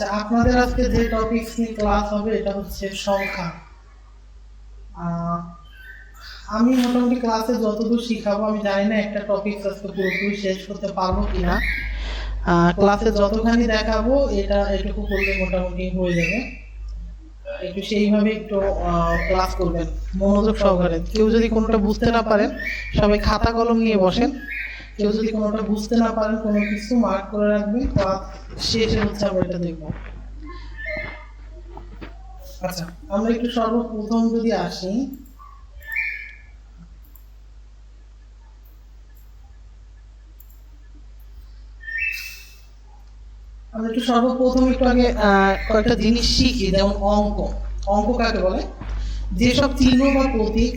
আচ্ছা, আপনাদের আজকে যে টপিক নিয়ে ক্লাস হবে এটা হচ্ছে সংখ্যা। আমি মোটামুটি ক্লাসে যতদূর শিখাবো, আমি জানি না একটা টপিক আজকে পুরোপুরি শেষ করতে পারবো কিনা। ক্লাসে যতখানি দেখাবো এটা এটুকু করলে মোটামুটি হয়ে যাবে। একটু সেইভাবে একটু ক্লাস করবেন মনোযোগ সহকারে। কেউ যদি কোনোটা বুঝতে না পারেন, সবাই খাতা কলম নিয়ে বসেন। কেউ যদি কোনোটা বুঝতে না পারেন, কোনো কিছু মার্ক করে রাখবেন, ক্লাস শেষে হচ্ছে আমরা এটা দেখবো। আচ্ছা, আমরা একটু সর্বপ্রথম যদি আসি, আমরা একটু সর্বপ্রথম একটু আগে কয়েকটা জিনিস শিখি। যেমন অঙ্ক। অঙ্ক কাকে বলে? যেসব চিহ্ন বা প্রতীক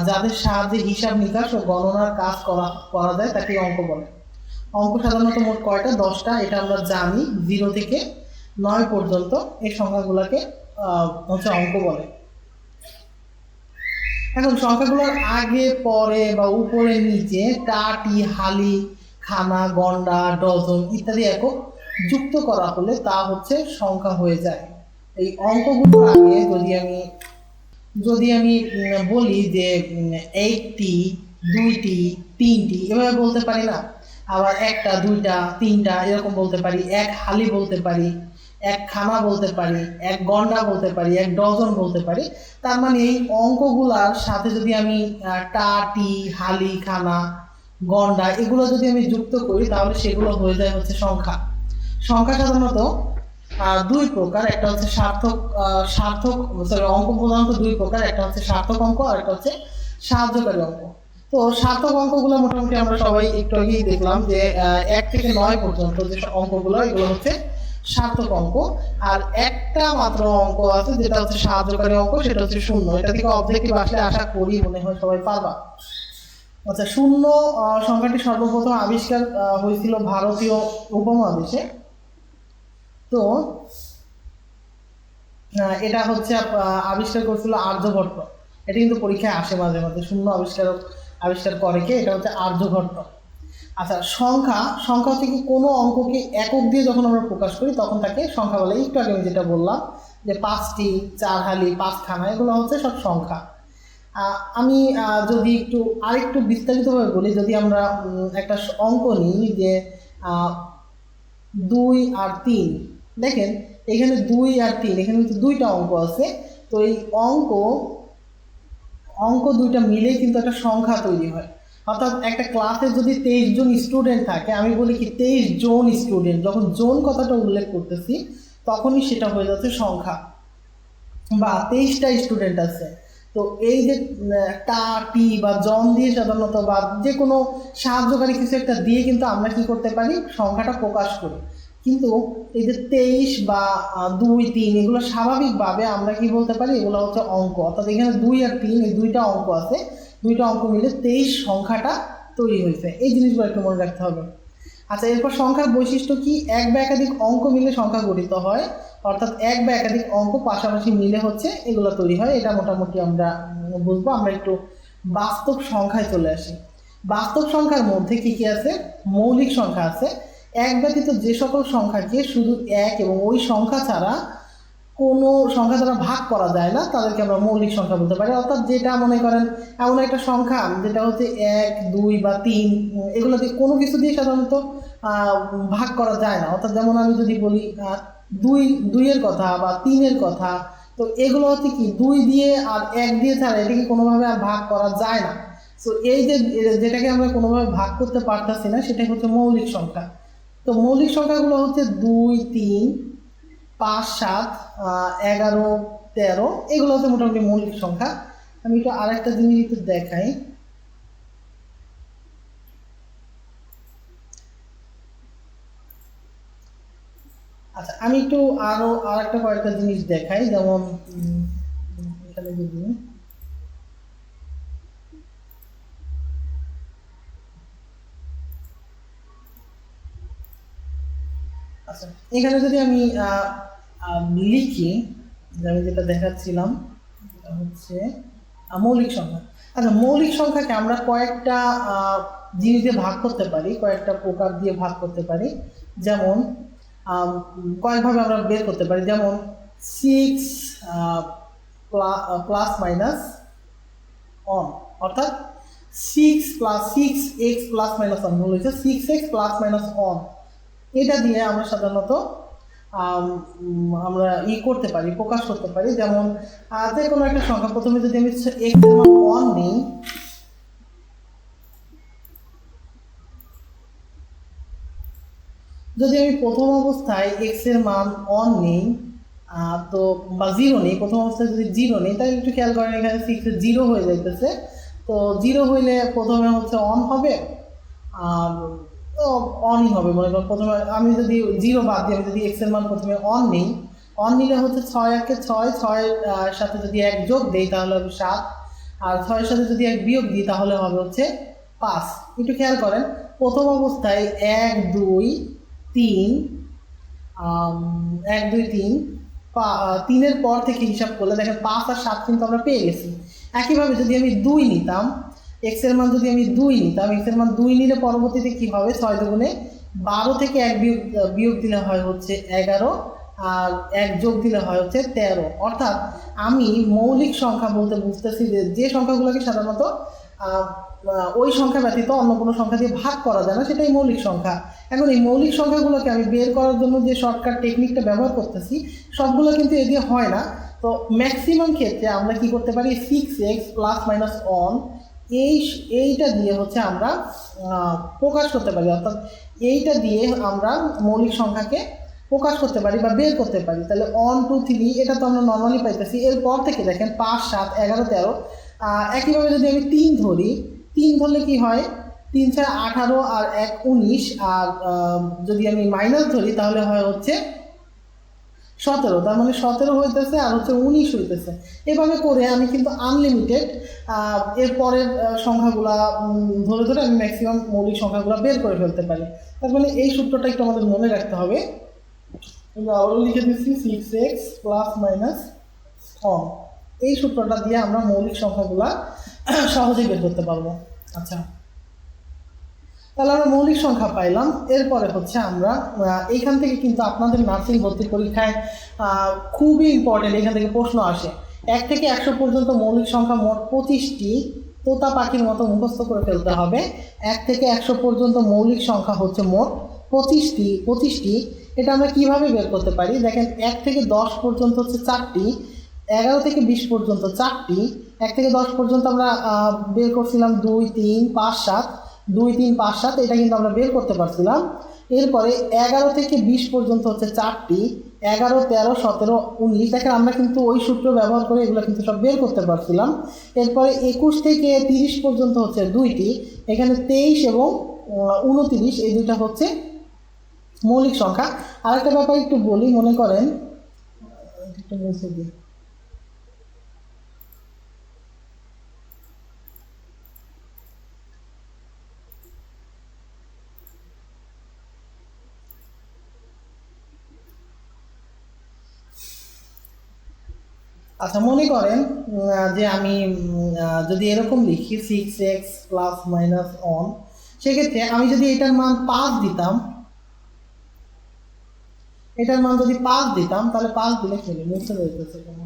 যাদের সাহায্যে হিসাব নিকাশ ও গণনার কাজ করা যায় তাকে অঙ্ক বলে। অঙ্ক সাধারণত মোট কয়টা? 10টা। এটা আমরা জানি। 0 থেকে 9 পর্যন্ত এই সংখ্যাগুলোকে হচ্ছে অঙ্ক বলে। এখন সংখ্যাগুলোর আগে পরে বা উপরে নিচে টাটি, হালি, খানা, গন্ডা, ডজন ইত্যাদি একক যুক্ত করা হলে তা হচ্ছে সংখ্যা হয়ে যায়। এই অঙ্কগুলোর আগে যদি আমি বলি যে 1টি, 2টি, 3টি এভাবে বলতে পারি না। আবার 1টা, 2টা, 3টা এরকম বলতে পারি। এক হালি বলতে পারি, এক খানা বলতে পারি, এক গন্ডা বলতে পারি, এক ডজন বলতে পারি। তার মানে এই অঙ্কগুলার সাথে যদি আমি টাটি, হালি, খানা, গন্ডা এগুলো যদি আমি যুক্ত করি তাহলে সেগুলো হয়ে যায় হচ্ছে সংখ্যা। সংখ্যা সাধারণত দুই প্রকার। একটা হচ্ছে সার্থক অঙ্ক প্রধানত দুই প্রকার। একটা হচ্ছে সার্থক অঙ্ক আর একটা হচ্ছে সাহায্যকারী অঙ্ক। তো সার্থক অঙ্কগুলো মোটামুটি আমরা সবাই একটু আগেই দেখলাম যে 1 থেকে 9 পর্যন্ত যে অঙ্কগুলো এগুলো হচ্ছে সার্থক অঙ্ক। আর একটা মাত্র অঙ্ক আছে যেটা হচ্ছে সাহায্যকারী অঙ্ক, সেটা হচ্ছে শূন্য। এটা থেকে অবজেক্টিভ আসলে আশা করি মনে হয় সবাই পারবা। আচ্ছা, শূন্য সংখ্যাটি সর্বপ্রথম আবিষ্কার হয়েছিল ভারতীয় উপমহাদেশে। তো এটা হচ্ছে আবিষ্কার করেছিল আর্যভট্ট। এটা কিন্তু পরীক্ষায় আসে মাঝে মাঝে। শূন্য আবিষ্কার করে কে? এটা হচ্ছে আর্যভট্ট। আচ্ছা, সংখ্যা হচ্ছে কি কোনো অঙ্ককে একক দিয়ে যখন আমরা প্রকাশ করি তখন তাকে সংখ্যা বলে। একটু আগে আমি যেটা বললাম যে 5টি, 4 হালি, 5 খানা এগুলো হচ্ছে সব সংখ্যা। আমি যদি আরেকটু বিস্তারিতভাবে বলি, যদি আমরা একটা অঙ্ক নিই যে 2 আর 3, দেখেন এখানে 2 আর 3, এখানে কিন্তু 2টা অঙ্ক আছে। তো এই অঙ্ক 2টা মিলে কিন্তু একটা সংখ্যা তৈরি হয়। অর্থাৎ একটা ক্লাসে যদি 23 জন স্টুডেন্ট থাকে, আমি বলি কি 23 জন স্টুডেন্ট, যখন জন কথাটা উল্লেখ করতেছি তখনই সেটা হয়ে যাচ্ছে সংখ্যা। বা 23টা স্টুডেন্ট আছে। তো এই যে টা, টি বা জন দিয়ে সাধারণত বা যে কোনো সাহায্যকারী কিছু একটা দিয়ে কিন্তু আমরা কি করতে পারি? সংখ্যাটা প্রকাশ করি। কিন্তু এই যে 23 বা 2, 3 এগুলো স্বাভাবিকভাবে আমরা কি বলতে পারি? এগুলো হচ্ছে অঙ্ক। অর্থাৎ এখানে 2 আর 3 এই 2টা অঙ্ক আছে। 2টা অঙ্ক মিলে 23 সংখ্যাটা তৈরি হয়েছে। এই জিনিসগুলো একটু মনে রাখতে হবে। আচ্ছা, এরপর সংখ্যার বৈশিষ্ট্য কি? এক বা একাধিক অঙ্ক মিলে সংখ্যা গঠিত হয়। অর্থাৎ এক বা একাধিক অঙ্ক পাশাপাশি মিলে হচ্ছে এগুলো তৈরি হয়। এটা মোটামুটি আমরা বুঝবো। আমরা একটু বাস্তব সংখ্যায় চলে আসি। বাস্তব সংখ্যার মধ্যে কি কি আছে? মৌলিক সংখ্যা আছে। এক ব্যতীত যে সকল সংখ্যাকে শুধু এক এবং ওই সংখ্যা ছাড়া কোনো সংখ্যা দ্বারা ভাগ করা যায় না তাদেরকে আমরা মৌলিক সংখ্যা বলতে পারি। অর্থাৎ যেটা মনে করেন এমন একটা সংখ্যা যেটা হচ্ছে 1, 2 বা 3 এগুলোকে কোনো কিছু দিয়ে সাধারণত ভাগ করা যায় না। অর্থাৎ যেমন আমি যদি বলি 2 এর কথা বা 3 এর কথা, তো এগুলো হচ্ছে কি 2 দিয়ে আর 1 দিয়ে ছাড়া এটাকে কোনোভাবে আর ভাগ করা যায় না। তো এই যে যেটাকে আমরা কোনোভাবে ভাগ করতে পারতেছি না সেটা হচ্ছে মৌলিক সংখ্যা। তো মৌলিক সংখ্যাগুলো হচ্ছে 2, 3, 5, 7, 11, 13 এগুলো হচ্ছে মোটামুটি মৌলিক সংখ্যা। আমি একটু আরেকটা জিনিস একটু দেখাই। আচ্ছা, আমি একটু আরেকটা কয়েকটা জিনিস দেখাই। যেমন এখানে যদি আচ্ছা, এখানে যদি আমি লিখি, আমি যেটা দেখাচ্ছিলাম হচ্ছে মৌলিক সংখ্যা। আচ্ছা, মৌলিক সংখ্যাকে আমরা কয়েকটা জিনিস দিয়ে ভাগ করতে পারি, কয়েকটা প্রকার দিয়ে ভাগ করতে পারি। যেমন কয়েকভাবে আমরা বের করতে পারি, যেমন 6 প্লাস মাইনাস অন, অর্থাৎ 6 প্লাস মাইনাস অন হয়েছে 6x প্লাস মাইনাস অন। এটা দিয়ে আমরা সাধারণত আমরা করতে পারি, প্রকাশ করতে পারি। যেমন যে কোনো একটা সংখ্যা, প্রথমে যদি আমি x এর মান 1 নিই, যদি আমি প্রথম অবস্থায় x এর মান 1 নিই তো বা 0 নেই, প্রথম অবস্থায় যদি 0 নেই, তাহলে একটু খেয়াল করেন এখানে 6 এ 0 হয়ে যাইতেছে। তো 0 হইলে প্রথমে হচ্ছে অন হবে, আর তো অনই হবে। মনে করেন প্রথমে আমি যদি 0 বাদ দিই, আমি যদি x এর মান প্রথমে অন নিই, অন নিলে হচ্ছে 6 একে 6, 6 এর সাথে যদি 1 যোগ দেই তাহলে হবে 7, আর 6 এর সাথে যদি 1 বিয়োগ দিই তাহলে হবে হচ্ছে 5। একটু খেয়াল করেন প্রথম অবস্থায় 1 2 3 1 2 3 3-এর পর থেকে হিসাব করলে দেখেন 5 আর 7 কিন্তু আমরা পেয়ে গেছি। একইভাবে যদি আমি 2 নিতাম, x এর মান যদি আমি 2 নিতাম, x এর মান 2 নিলে পরবর্তীতে কি হবে, 6 দুগুণে 12 থেকে 1 বিয়োগ দিলে হয় হচ্ছে 11, আর 1 যোগ দিলে হয় হচ্ছে 13। অর্থাৎ আমি মৌলিক সংখ্যা বলতে বুঝতেছি যে সংখ্যাগুলোকে সাধারণত ওই সংখ্যা ব্যতীত অন্য কোনো সংখ্যা দিয়ে ভাগ করা যায় না, সেটাই মৌলিক সংখ্যা। এখন এই মৌলিক সংখ্যাগুলোকে আমি বের করার জন্য যে শর্টকাট টেকনিকটা ব্যবহার করতেছি, সবগুলো কিন্তু এদিকে হয় না। তো ম্যাক্সিমাম ক্ষেত্রে আমরা কি করতে পারি, 6x প্লাস মাইনাস অন এইটা দিয়ে হচ্ছে আমরা প্রকাশ করতে পারি, অর্থাৎ এইটা দিয়ে আমরা মৌলিক সংখ্যাকে প্রকাশ করতে পারি বা বের করতে পারি। তাহলে 1 2 3 এটা তো আমরা নর্মালি পাইতেছি। এরপর থেকে দেখেন 5 7 11 13। একইভাবে যদি আমি 3 ধরি, 3 ধরলে কি হয়, 3 4 18 আর 1 19, আর যদি আমি মাইনাস ধরি তাহলে হয় হচ্ছে 17। তার মানে 17 হইতেছে আর হচ্ছে 19 হইতেছে। এভাবে করে আমি কিন্তু আনলিমিটেড এরপরের সংখ্যাগুলা ধরে ধরে আমি ম্যাক্সিমাম মৌলিক সংখ্যাগুলো বের করে ফেলতে পারি। তার মানে এই সূত্রটা একটু আমাদের মনে রাখতে হবে। আবারও লিখে দিচ্ছি 6x প্লাস মাইনাস অন। এই সূত্রটা দিয়ে আমরা মৌলিক সংখ্যাগুলা সহজেই বের করতে পারবো। আচ্ছা, তাহলে আমরা মৌলিক সংখ্যা পাইলাম। এরপরে হচ্ছে আমরা এইখান থেকে কিন্তু আপনাদের নার্সিং ভর্তি পরীক্ষায় খুবই ইম্পর্টেন্ট, এখান থেকে প্রশ্ন আসে। 1 থেকে 100 পর্যন্ত মৌলিক সংখ্যা মোট 25টি তোতা পাখির মতো মুখস্থ করে ফেলতে হবে। 1 থেকে 100 পর্যন্ত মৌলিক সংখ্যা হচ্ছে মোট 25টি। এটা আমরা কিভাবে বের করতে পারি, দেখেন 1 থেকে 10 পর্যন্ত হচ্ছে 4টি, 11 থেকে 20 পর্যন্ত 4টি, 1 থেকে 10 পর্যন্ত আমরা বের করছিলাম 2 3 5 7, 2 3 5 7, এটা কিন্তু আমরা বের করতে পারছিলাম। এরপরে 11 থেকে 20 পর্যন্ত হচ্ছে 4টি, 11 13 17 19, দেখেন আমরা কিন্তু ওই সূত্র ব্যবহার করে এগুলো কিন্তু সব বের করতে পারছিলাম। এরপরে 21 থেকে 30 পর্যন্ত হচ্ছে 2টি, এখানে 23 এবং 29 এই দুইটা হচ্ছে মৌলিক সংখ্যা। আরেকটা ব্যাপার একটু বলি, মনে করেন একটু মুছে দিই, আচ্ছা মনে করেন যে আমি যদি এরকম লিখি 6x প্লাস মাইনাস অন, সেক্ষেত্রে আমি যদি এটার মান 5 দিতাম, এটার মান যদি 5 দিতাম, তাহলে 5 দিলে খেলে মুছে যাইতেছে কেন।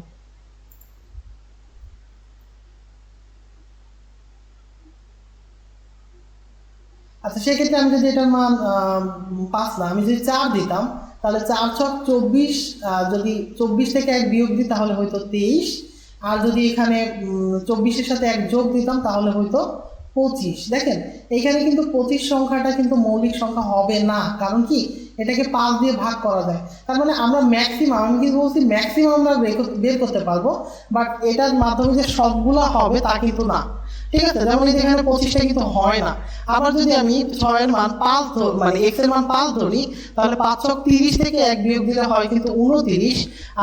আচ্ছা সেক্ষেত্রে আমি যদি এটার মান 5 না, আমি যদি 4 দিতাম, তাহলে 4 ছক 24, যদি 24 থেকে 1 বিয়োগ দিই তাহলে হয়তো 23, আর যদি এখানে 24-এর সাথে 1 যোগ দিতাম তাহলে হয়তো 25। দেখেন এখানে কিন্তু 25 সংখ্যাটা কিন্তু মৌলিক সংখ্যা হবে না, কারণ কি এটাকে 5 দিয়ে ভাগ করা যায়। তার মানে আমরা ম্যাক্সিমাম, আমি কিন্তু বলছি ম্যাক্সিমাম আমরা বের করতে পারবো, বাট এটার মাধ্যমে যে সবগুলা হবে তা কিন্তু না। ঠিক আছে, যেমন এখানে 25টা কিন্তু হয় না। আবার যদি আমি 6 এর মান 5 মানে x এর মান 5 ধরি, তাহলে 5 ছক 30 থেকে 1 বিয়োগ দিলে হয় কিন্তু 29,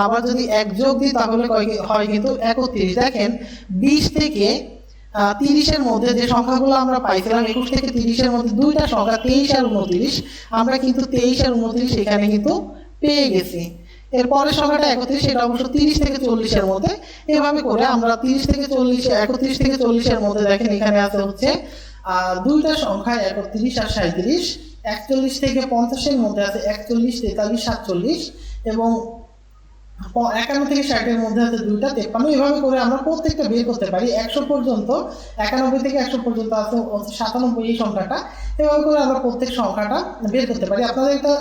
আবার যদি 1 যোগ দিই তাহলে হয় কিন্তু 31। দেখেন 20 থেকে 30-এর মধ্যে যে সংখ্যাগুলো আমরা পাইছিলাম, 21 থেকে 30-এর মধ্যে দুইটা সংখ্যা 23 আর 29, আমরা কিন্তু 23 আর 29 এখানে কিন্তু পেয়ে গেছি। এরপরের সংখ্যাটা 31, সেটা অবশ্য 30 থেকে 40-এর মধ্যে। এভাবে করে আমরা 30 থেকে 40, 31 থেকে 40-এর মধ্যে দেখেন এখানে আছে হচ্ছে দুইটা সংখ্যা 31 আর 37। 41 থেকে 50-এর মধ্যে আছে 41, 43, 47 এবং 51 থেকে 60-এর মধ্যে আছে 2টা 53। এভাবে করে আমরা প্রত্যেকটা বের করতে পারি। 100 পর্যন্ত, 91 থেকে 100 পর্যন্ত আছে 97 এই সংখ্যাটা। এভাবে করে আমরা প্রত্যেক সংখ্যাটা বের করতে পারি। আপনাদের একটা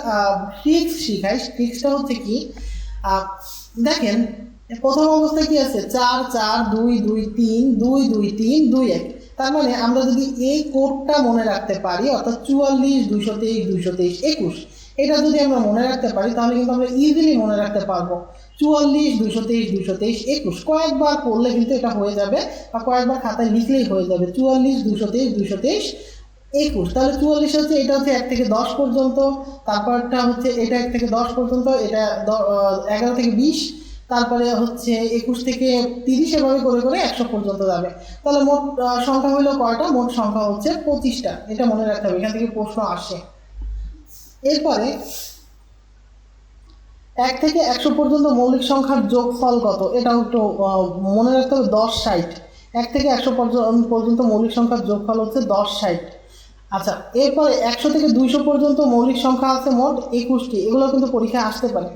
ট্রিক্স শিখাই। ট্রিক্সটা হচ্ছে কি, দেখেন প্রথম অবস্থায় কি আছে 4 4 2 2 3 2 2 3 2 1। তার মানে আমরা যদি এই কোডটা মনে রাখতে পারি, অর্থাৎ 44 223 223 21, এটা যদি আমরা মনে রাখতে পারি তাহলে কিন্তু আমরা ইজিলি মনে রাখতে পারবো 44 223 223 21। কয়েকবার পড়লে কিন্তু এটা হয়ে যাবে, বা কয়েকবার খাতায় লিখলেই হয়ে যাবে 44 223 223 21। তাহলে 44 হচ্ছে, এটা হচ্ছে 1 থেকে 10 পর্যন্ত, তারপরটা হচ্ছে এটা 1 থেকে 10 পর্যন্ত, এটা 11 থেকে 20, তারপরে হচ্ছে 21 থেকে 30, এভাবে করে করে 100 পর্যন্ত যাবে। তাহলে মোট সংখ্যা হলো কয়টা? মোট সংখ্যা হচ্ছে 25টা। এটা মনে রাখতে হবে, এখান থেকে প্রশ্ন আসে। এরপরে 1 থেকে 100 পর্যন্ত মৌলিক সংখ্যার যোগফল কত? এটাও একটু মনে রাখতে হবে। 10 60। 1 থেকে 100 পর্যন্ত মৌলিক সংখ্যার যোগফল হচ্ছে 10 60। আচ্ছা, এরপরে 100 থেকে 200 পর্যন্ত মৌলিক সংখ্যা আছে মোট 21টি। এগুলো কিন্তু পরীক্ষায় আসতে পারে।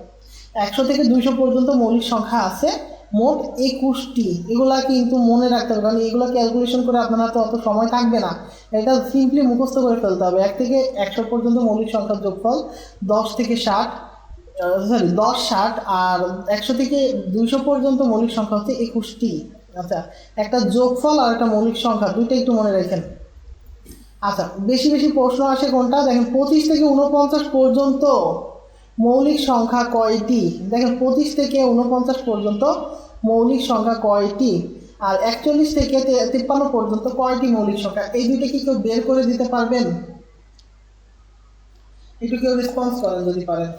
100 থেকে 200 পর্যন্ত মৌলিক সংখ্যা আছে মোট 21টি। এগুলা কিন্তু মনে রাখতে হবে, কারণ এগুলো ক্যালকুলেশন করে আপনার হাতে অত সময় থাকবে না। এটা সিম্পলি মুখস্থ করে ফেলতে হবে। 1 থেকে 100 পর্যন্ত মৌলিক সংখ্যার যোগফল 10 থেকে 60, 10 60, আর 100 থেকে 200 পর্যন্ত মৌলিক সংখ্যা হচ্ছে 21টি। আচ্ছা, একটা যোগফল আর একটা মৌলিক সংখ্যা, দুইটা একটু মনে রাখেন। আচ্ছা, বেশি বেশি প্রশ্ন আসে কোনটা? দেখেন 25 থেকে 49 পর্যন্ত মৌলিক সংখ্যা কয়টি? দেখেন 25 থেকে 49 পর্যন্ত মৌলিক সংখ্যা কয়টি, আর 41 থেকে 53 পর্যন্ত কয়টি মৌলিক সংখ্যা? এই দুইটা কি কেউ বের করে দিতে পারবেন? একটু কেউ রেসপন্স করেন যদি পারেন।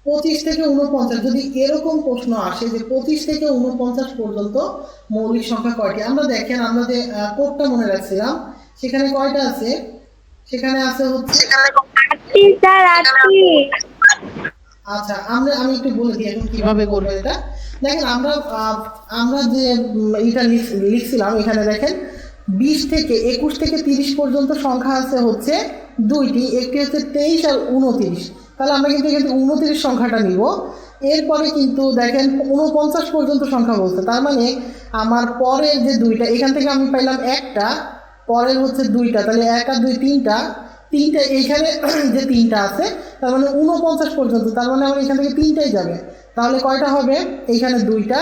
25 থেকে 49, যদি এরকম প্রশ্ন আসে যে 25 থেকে 49 পর্যন্ত মৌলিক সংখ্যা কয়টি, আমরা দেখেন আমরা যে কোডটা মনে রাখছিলাম সেখানে কয়টা আছে? সেখানে আছে হচ্ছে 8টি স্যার, 8টি। আচ্ছা, আমি একটু বলে দিই এখন কিভাবে করবে এটা। দেখেন আমরা যে এটা লিখছিলাম, এখানে দেখেন 20 থেকে 21 থেকে 30 পর্যন্ত সংখ্যা আছে হচ্ছে 2টি, একটি হচ্ছে 23 আর 29। তাহলে আমরা কিন্তু এখানে 29 সংখ্যাটা নিব। এরপরে কিন্তু দেখেন 49 পর্যন্ত সংখ্যা বলছে, তার মানে আমার পরের যে দুইটা, এখান থেকে আমি পাইলাম একটা, পরের হচ্ছে 2টা, তাহলে 1 আর 2 3টা, এইখানে যে 3টা আছে তার মানে 49 পর্যন্ত, তার মানে আমার এখান থেকে 3টাই যাবে। তাহলে কয়টা হবে? এইখানে 2টা,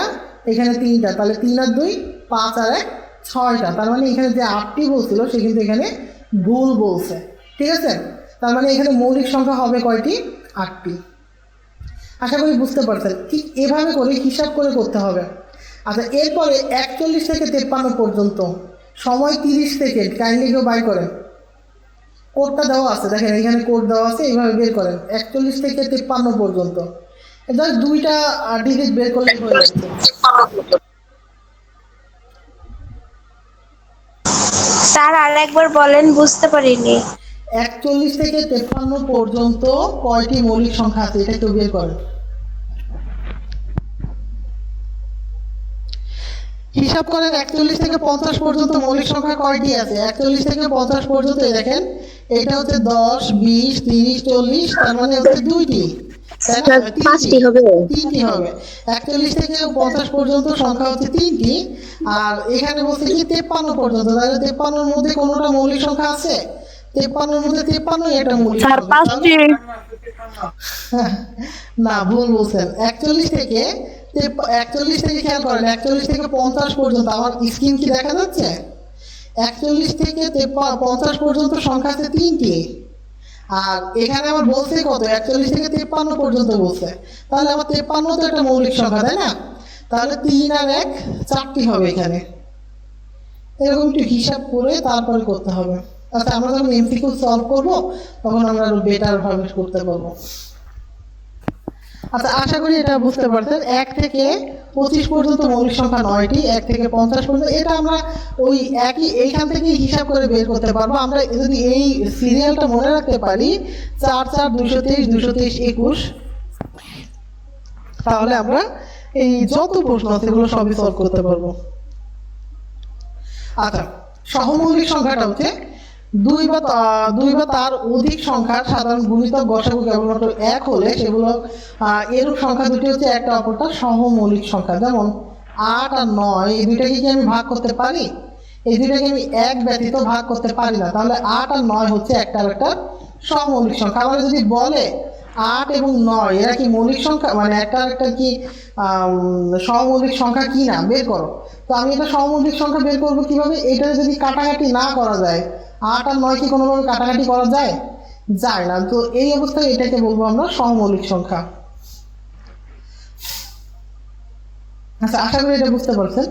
এখানে 3টা, তাহলে 3 আর 2 5 আর 1 6টা। তার মানে এখানে যে 8টি বলছিল সে কিন্তু এখানে ভুল বলছে। ঠিক আছে, তার মানে এখানে মৌলিক সংখ্যা হবে কয়টি? 8টি। আশা করি বুঝতে পারছেন। ঠিক এভাবে করে হিসাব করে করতে হবে। আচ্ছা, এরপরে 41 থেকে 53 পর্যন্ত সময় 30 সেকেন্ড। কাইন্ডলি কেউ বাই করেন। কোডটা দেওয়া আছে, দেখেন এখানে কোড দেওয়া আছে, এইভাবে বের করেন 41 থেকে 53 পর্যন্ত। জাস্ট দুইটা ডিজিট বের করলে হয়ে যাচ্ছে। স্যার আরেকবার বলেন, বুঝতে পারিনি। 41 থেকে 53 পর্যন্ত কয়টি মৌলিক সংখ্যা আছে এটা কেউ বের করেন। হিসাব করেন 41 থেকে 50 পর্যন্ত মৌলিক সংখ্যা কয়টি আছে? 41 থেকে 50 পর্যন্ত দেখেন এটা হচ্ছে 10 20 30 40, তার মানে হচ্ছে 2টি, তাই না? 5টি হবে। 3টি হবে। 41 থেকে 50 পর্যন্ত সংখ্যা হচ্ছে 3টি, আর এখানে বলছে কি 53 পর্যন্ত, তাহলে 53 এর মধ্যে কোনটা মৌলিক সংখ্যা আছে? 53 এর মধ্যে 53 এটা মৌলিক স্যার সংখ্যা। 5টি। না, ভুল বলছেন। 41 থেকে খেয়াল করেন 41 থেকে 50 পর্যন্ত আমার স্ক্রিন কি দেখা যাচ্ছে? 41 থেকে 50 পর্যন্ত সংখ্যা আছে 3টি, আর এখানে আমার বলছে কত? 41 থেকে 53 পর্যন্ত বলছে। তাহলে আমার 53 তো একটা মৌলিক সংখ্যা, তাই না? তাহলে 3 আর 1 4টি হবে এখানে। এরকম একটু হিসাব করে তারপরে করতে হবে। আচ্ছা, আমরা যখন এমসিকিউ সলভ করবো তখন আমরা আরো বেটার ভাবে করতে পারবো। আচ্ছা, আশা করি এটা বুঝতে পারছেন। 1 থেকে 25 পর্যন্ত মৌলিক সংখ্যা 9টি, 1 থেকে 50 পর্যন্ত এটা আমরা ওই একই এইখান থেকে হিসাব করে বের করতে পারবো। আমরা যদি এই সিরিয়ালটা মনে রাখতে পারি 4 4 223 223 21, তাহলে আমরা এই যত প্রশ্ন আছে এগুলো সবই সলভ করতে পারবো। আচ্ছা, সহমৌলিক সংখ্যাটা হচ্ছে দুই বা তার অধিক সংখ্যার সাধারণ গুণিতক গসাগু কেবলমাত্র এক হলে সেগুলো এরূপ সংখ্যা দুটি হচ্ছে একটা অপরটা সহমৌলিক সংখ্যা। যেমন 8 আর 9 এই দুইটাকে কি আমি ভাগ করতে পারি? এই দুইটাকে আমি এক ব্যতীত ভাগ করতে পারি না, তাহলে 8 আর 9 হচ্ছে একটা আরেকটা সহমৌলিক সংখ্যা। আবার যদি বলে 8 এবং 9 এরা কি মৌলিক সংখ্যা, মানে একটা আরেকটা কি সহমৌলিক সংখ্যা কি না বের করো। তো আমি এটা সহমৌলিক সংখ্যা বের করবো কিভাবে? এটা যদি কাটাকাটি না করা যায়, 8 আর 9 কি কোনোভাবে কাটাকাটি করা যায়? যায় না। তো এই অবস্থায় এটাকে বলবো আমরা সহমৌলিক সংখ্যা। আচ্ছা, আশা করি এটা বুঝতে পারছেন।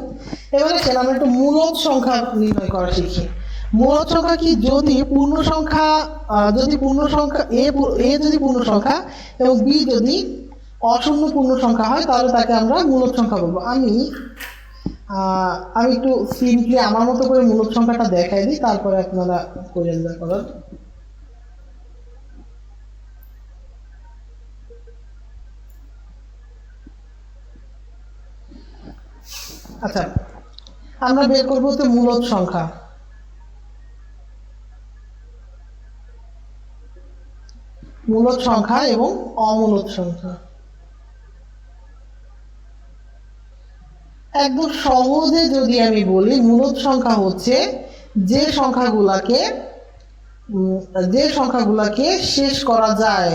এবারে আমরা একটু মূলদ সংখ্যা নির্ণয় করা শিখি। মূলদ সংখ্যা কি? যদি পূর্ণ সংখ্যা এ যদি পূর্ণ সংখ্যা এবং বি যদি অশূন্য পূর্ণ সংখ্যা হয় তাহলে তাকে আমরা মূলদ সংখ্যা বলবো। আমি একটু সিম্পলি আমার মতো করে মূলদ সংখ্যাটা দেখাই দিই, তারপরে আপনারা করেন যা করার। আচ্ছা, আমরা বের করবো হচ্ছে মূলদ সংখ্যা। মূলদ সংখ্যা এবং অমূলদ সংখ্যা। একদম সহজে যদি আমি বলি, মূলদ সংখ্যা হচ্ছে যে সংখ্যাগুলাকে শেষ করা যায়,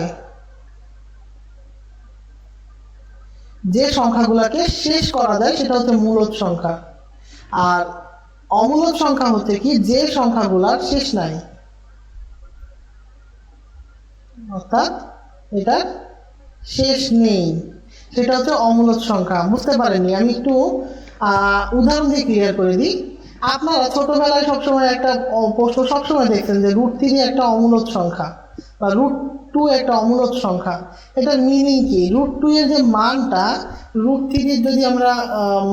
সেটা হচ্ছে মূলদ সংখ্যা। আর অমূলদ সংখ্যা হচ্ছে কি? যে সংখ্যাগুলার শেষ নাই, অর্থাৎ এটা শেষ নেই, সেটা হচ্ছে অমূলদ সংখ্যা। বুঝতে পারেননি? আমি একটু উদাহরণ দিয়ে ক্লিয়ার করে দিই। আপনারা ছোটবেলায় সবসময় একটা প্রশ্ন সবসময় দেখছেন যে √3 একটা অমূলদ সংখ্যা বা √2 একটা অমূলদ সংখ্যা। এটার মিনিং কি? √2 এর যে মানটা, √3 এর যদি আমরা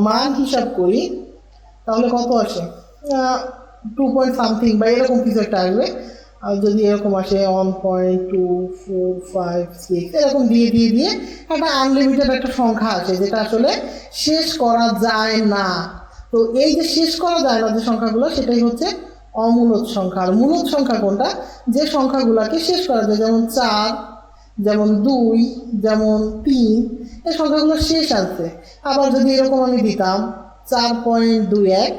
মান হিসাব করি তাহলে কত আসে? 2 পয়েন্ট সামথিং বা এরকম কিছু একটা আসবে। আর যদি এরকম আসে 1.245 এরকম দিয়ে একটা আনলিমিটেড একটা সংখ্যা আছে যেটা আসলে শেষ করা যায় না। তো এই যে শেষ করা যায় না যে সংখ্যাগুলো, সেটাই হচ্ছে অমূলদ সংখ্যা। আর মূলদ সংখ্যা কোনটা? যে সংখ্যাগুলোকে শেষ করা যায়, যেমন 4, যেমন 2, যেমন 3, এই সংখ্যাগুলো শেষ আছে। আবার যদি এরকম আমি দিতাম 4.21,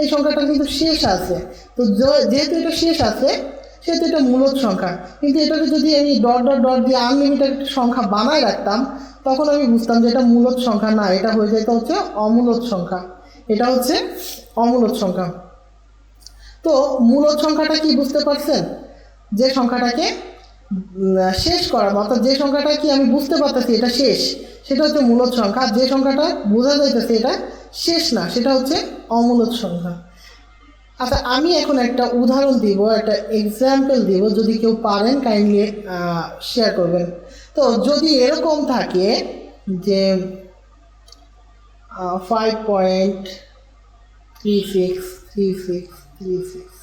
এই সংখ্যাটা কিন্তু শেষ আছে। তো যেহেতু এটা শেষ আছে সেহেতু এটা মূলদ সংখ্যা। কিন্তু এটাকে যদি আমি ডট ডট ডট দিয়ে আনলিমিটেড সংখ্যা বানায় রাখতাম তখন আমি বুঝতাম যে এটা মূলদ সংখ্যা না, এটা হয়ে যেত হচ্ছে অমূলদ সংখ্যা। এটা হচ্ছে অমূলদ সংখ্যা। তো মূলদ সংখ্যাটা কি বুঝতে পারছেন? যে সংখ্যাটাকে শেষ করা, অর্থাৎ যে সংখ্যাটা কি আমি বুঝতে পারতেছি এটা শেষ, সেটা হচ্ছে মূলদ সংখ্যা। যে সংখ্যাটা বোঝা যাইতেছে এটা শেষ না, সেটা হচ্ছে অমূলদ সংখ্যা। আচ্ছা, আমি এখন একটা উদাহরণ দিব, একটা এক্সাম্পল দিব, যদি কেউ পারেন কাইন্ডলি শেয়ার করবেন। তো যদি এরকম থাকে যে 5.363636,